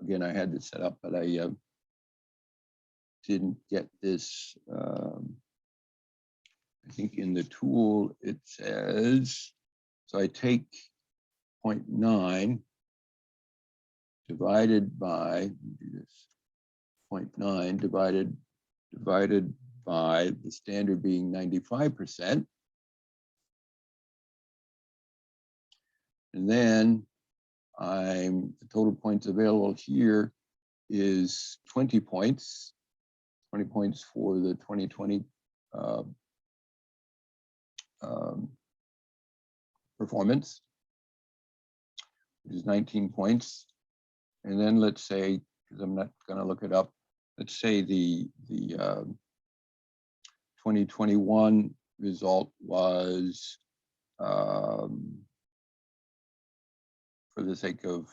again, I had this set up, but I didn't get this. I think in the tool it says, so I take 0.9 divided by, let me do this, 0.9 divided by the standard being 95%. And then the total points available here is 20 points, 20 points for the 2020 performance, which is 19 points. And then let's say, because I'm not going to look it up, let's say the 2021 result was, for the sake of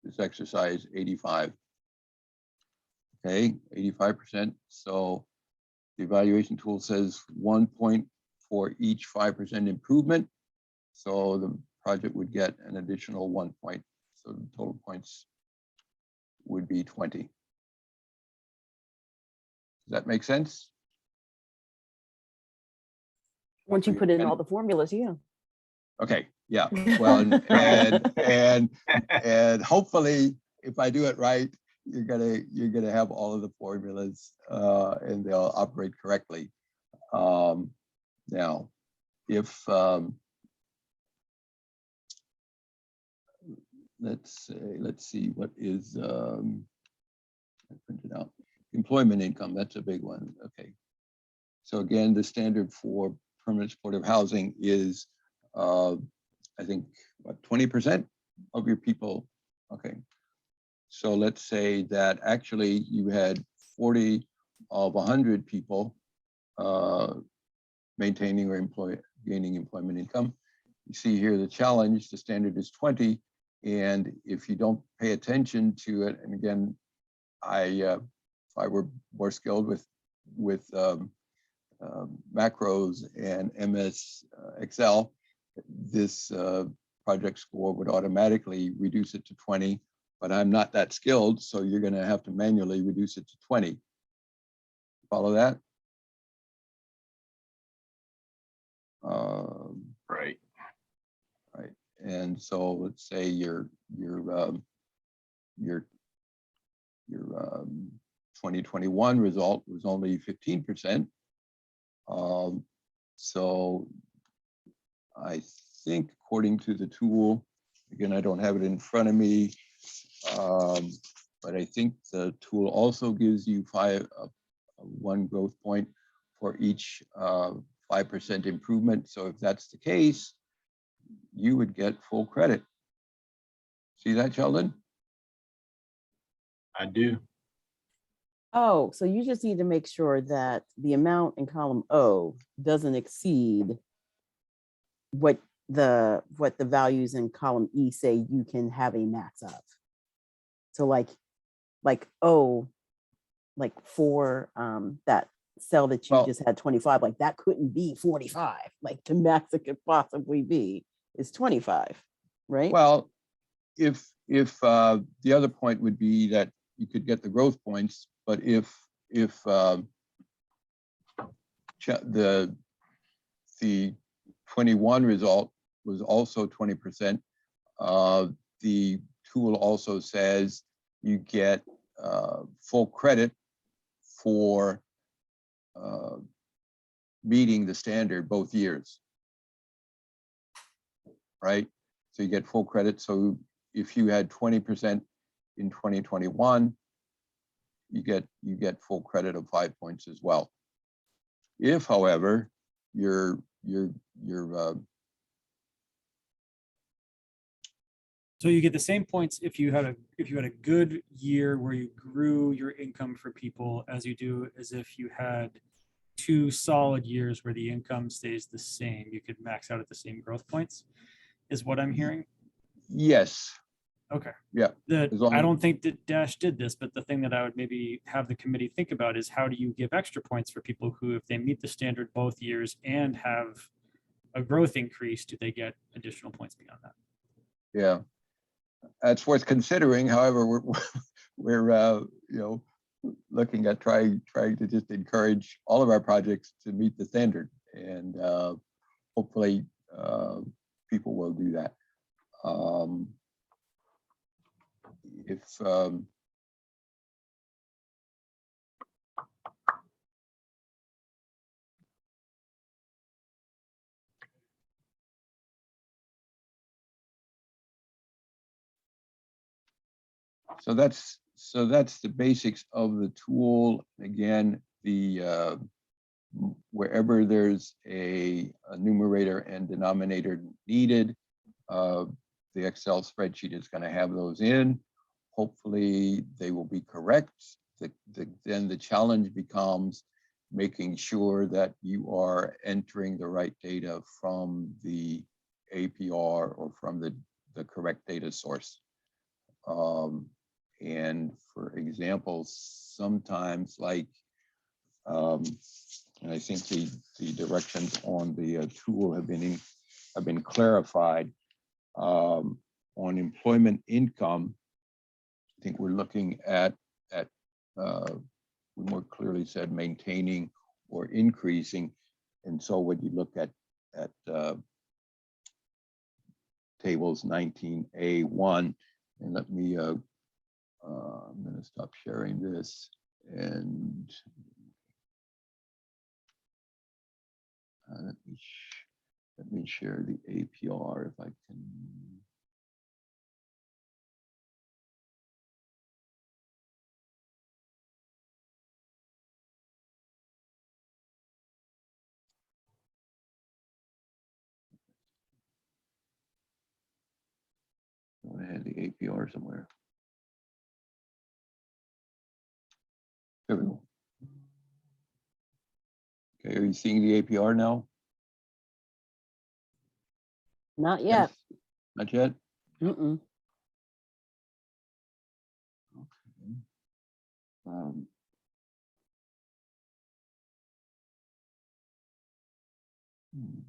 this exercise, 85. Okay, 85%. So the evaluation tool says 1 point for each 5% improvement. So the project would get an additional 1 point. So the total points would be 20. Does that make sense? Once you put in And- all the formulas, yeah. Okay, yeah, well, and hopefully, if I do it right, you're gonna have all of the formulas and they'll operate correctly. Now, if let's see, what is I printed out employment income. That's a big one. Okay, so again, the standard for permanent supportive housing is I think what 20% of your people. Okay, so let's say that actually you had 40 of 100 people maintaining or gaining employment income. You see here the challenge, the standard is 20. And if you don't pay attention to it, and again, if I were more skilled with macros and MS Excel, this project score would automatically reduce it to 20, but I'm not that skilled, so you're gonna have to manually reduce it to 20. Follow that? Right. Right, and so let's say your 2021 result was only 15%. So I think according to the tool, again, I don't have it in front of me, but I think the tool also gives you one growth point for each 5% improvement. So if that's the case, you would get full credit. See that, Sheldon? I do. Oh, so you just need to make sure that the amount in column O doesn't exceed what the values in column E say you can have a max of. So like O, like for that cell that you Well- just had 25, like that couldn't be 45. Like the max it could possibly be is 25, right? Well, if the other point would be that you could get the growth points, but if the 21 result was also 20%, the tool also says you get full credit for meeting the standard both years, right? So you get full credit. So if you had 20% in 2021, you get full credit of 5 points as well. If, however, your So you get the same points if you had a good year where you grew your income for people as you do as if you had 2 solid years where the income stays the same. You could max out at the same growth points, is what I'm hearing. yes, Okay. Yeah, as long I as- don't think that Dash did this, but the thing that I would maybe have the committee think about is how do you give extra points for people who, if they meet the standard both years and have a growth increase, do they get additional points beyond that? yeah, that's worth considering. However, we're looking at trying to just encourage all of our projects to meet the standard, and hopefully people will do that. If so that's the basics of the tool. Again, the wherever there's a numerator and denominator needed, the Excel spreadsheet is going to have those in. Hopefully they will be correct. Then the challenge becomes making sure that you are entering the right data from the APR or from the correct data source. And for example, sometimes like, and I think the directions on the tool have been clarified. On employment income, I think we're looking at, we more clearly said maintaining or increasing. And so when you look at tables 19A1, and let me, I'm gonna stop sharing this and let me share the APR if I can. I had the APR somewhere. There we go. Okay, are you seeing the APR now? Not yet. Yes? Not yet? Mm-mm. Okay. Um, hmm.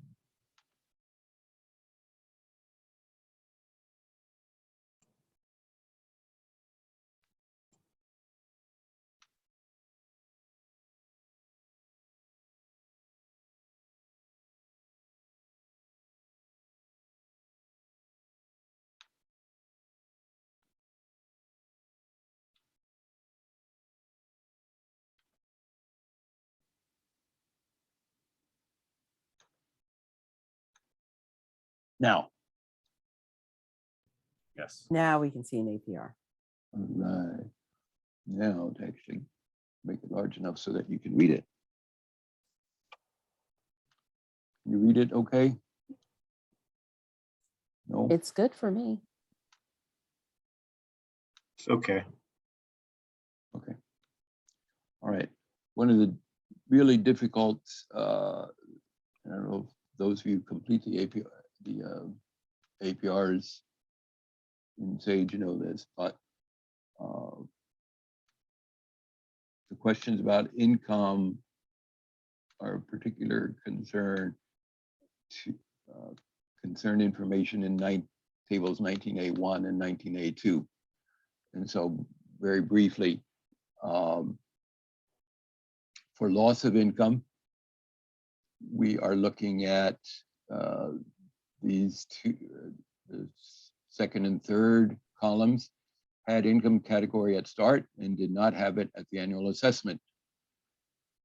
Now, Yes. Now we can see an APR. all right. Now to actually make it large enough so that you can read it. Can you read it okay? No? It's good for me. It's okay. Okay. All right. One of the really difficult, I don't know if those of you complete the APRs in Sage, you know this, but the questions about income are a particular concern to concern information in tables 19A1 and 19A2. And so very briefly, for loss of income, we are looking at these two, the second and third columns had income category at start and did not have it at the annual assessment.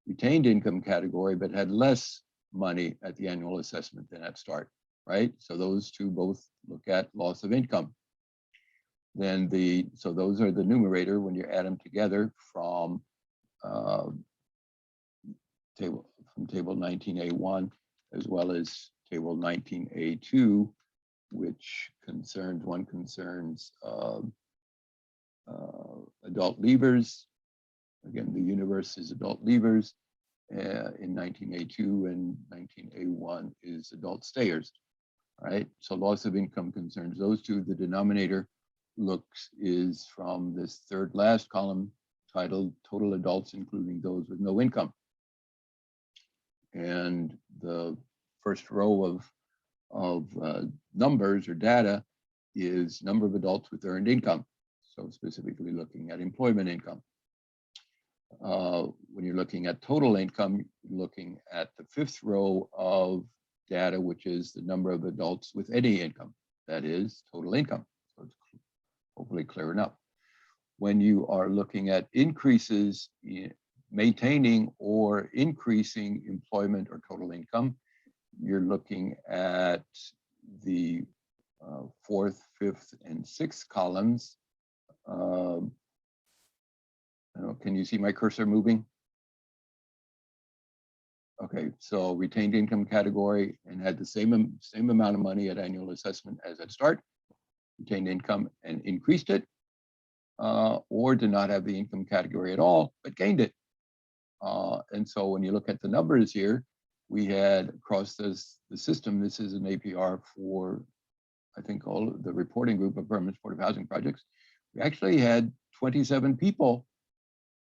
Retained income category, but had less money at the annual assessment than at start, right? So those two both look at loss of income. Then so those are the numerator when you add them together from table 19A1 as well as table 19A2, which concerns adult leavers. Again, the universe is adult leavers in 19A2, and 19A1 is adult stayers. All right, so loss of income concerns those two. The denominator is from this third last column titled total adults, including those with no income. And the first row of numbers or data is number of adults with earned income. So specifically looking at employment income. When you're looking at total income, you're looking at the fifth row of data, which is the number of adults with any income. That is total income. So it's hopefully clear enough. When you are looking at increases in maintaining or increasing employment or total income, you're looking at the fourth, fifth, and sixth columns. I don't know, can you see my cursor moving? Okay, so retained income category and had the same amount of money at annual assessment as at start. Retained income and increased it, or did not have the income category at all, but gained it. And so when you look at the numbers here, we had across the system, this is an APR for, I think, all of the reporting group of permanent supportive housing projects. We actually had 27 people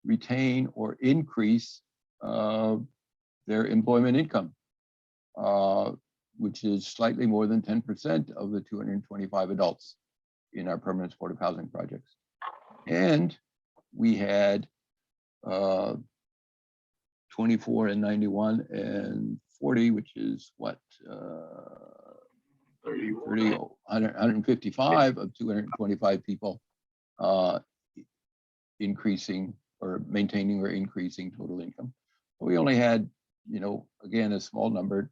retain or increase their employment income. which is slightly more than 10% of the 225 adults in our permanent supportive housing projects. And we had 24 and 91 and 40, which is what, 30, 155 of 225 people increasing or maintaining or increasing total income. But we only had, you know, again, a small number,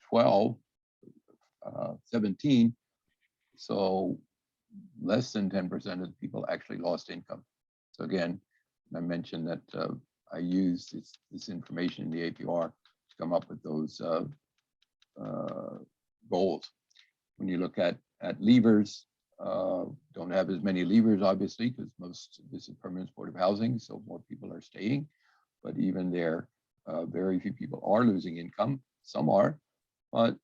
12, 17. So less than 10% of the people actually lost income. So again, I mentioned that I used this information in the APR to come up with those goals. When you look at leavers, don't have as many leavers, obviously, because most of this is permanent supportive housing, so more people are staying. But even there, very few people are losing income. Some are, but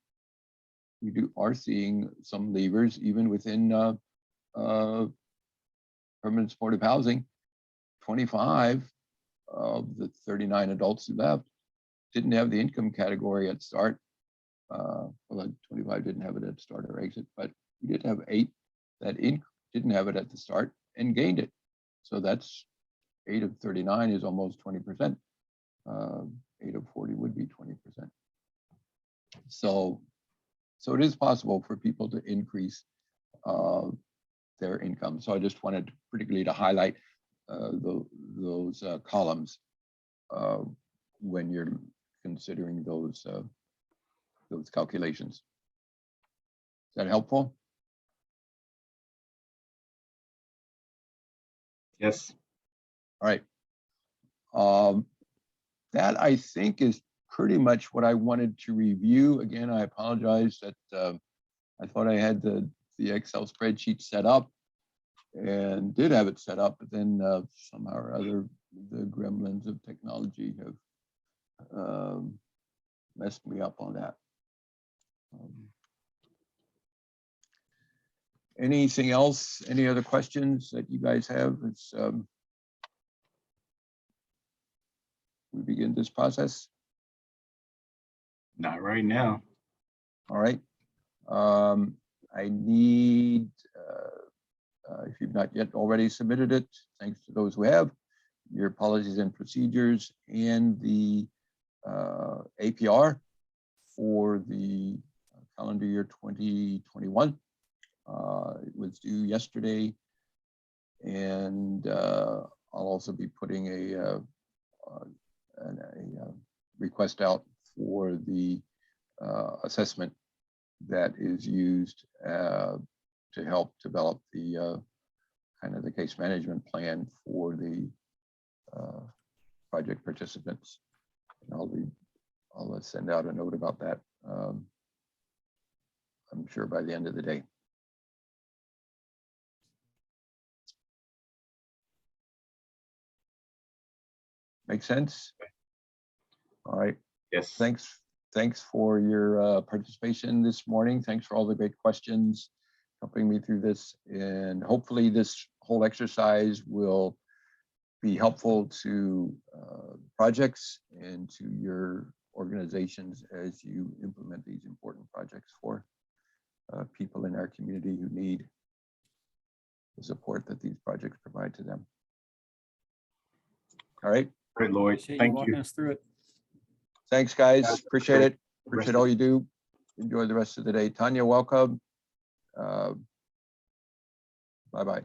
we are seeing some leavers even within permanent supportive housing. 25 of the 39 adults who left didn't have the income category at start. Well, 25 didn't have it at start or exit, but we did have 8 that didn't have it at the start and gained it. So that's 8 of 39 is almost 20%. 8 of 40 would be 20%. So it is possible for people to increase their income. So I just wanted particularly to highlight those columns when you're considering those calculations. Is that helpful? Yes. All right. That I think is pretty much what I wanted to review. Again, I apologize that I thought I had the Excel spreadsheet set up and did have it set up, but then somehow or other the gremlins of technology have messed me up on that. Anything else? Any other questions that you guys have as we begin this process? Not right now. All right. I need, if you've not yet already submitted it, thanks to those who have, your policies and procedures and the APR for the calendar year 2021. It was due yesterday, and I'll also be putting a request out for the assessment that is used to help develop the kind of the case management plan for the project participants. And I'll send out a note about that. I'm sure by the end of the day. Make sense? All right. Yes. Thanks for your participation this morning. Thanks for all the great questions, helping me through this. And hopefully this whole exercise will be helpful to projects and to your organizations as you implement these important projects for people in our community who need the support that these projects provide to them. All right. Great, Lloyd. Appreciate you Thank walking you. us through it. Thanks, guys. Appreciate it. Appreciate all you do. Enjoy the rest of the day. Tanya, welcome. Bye-bye.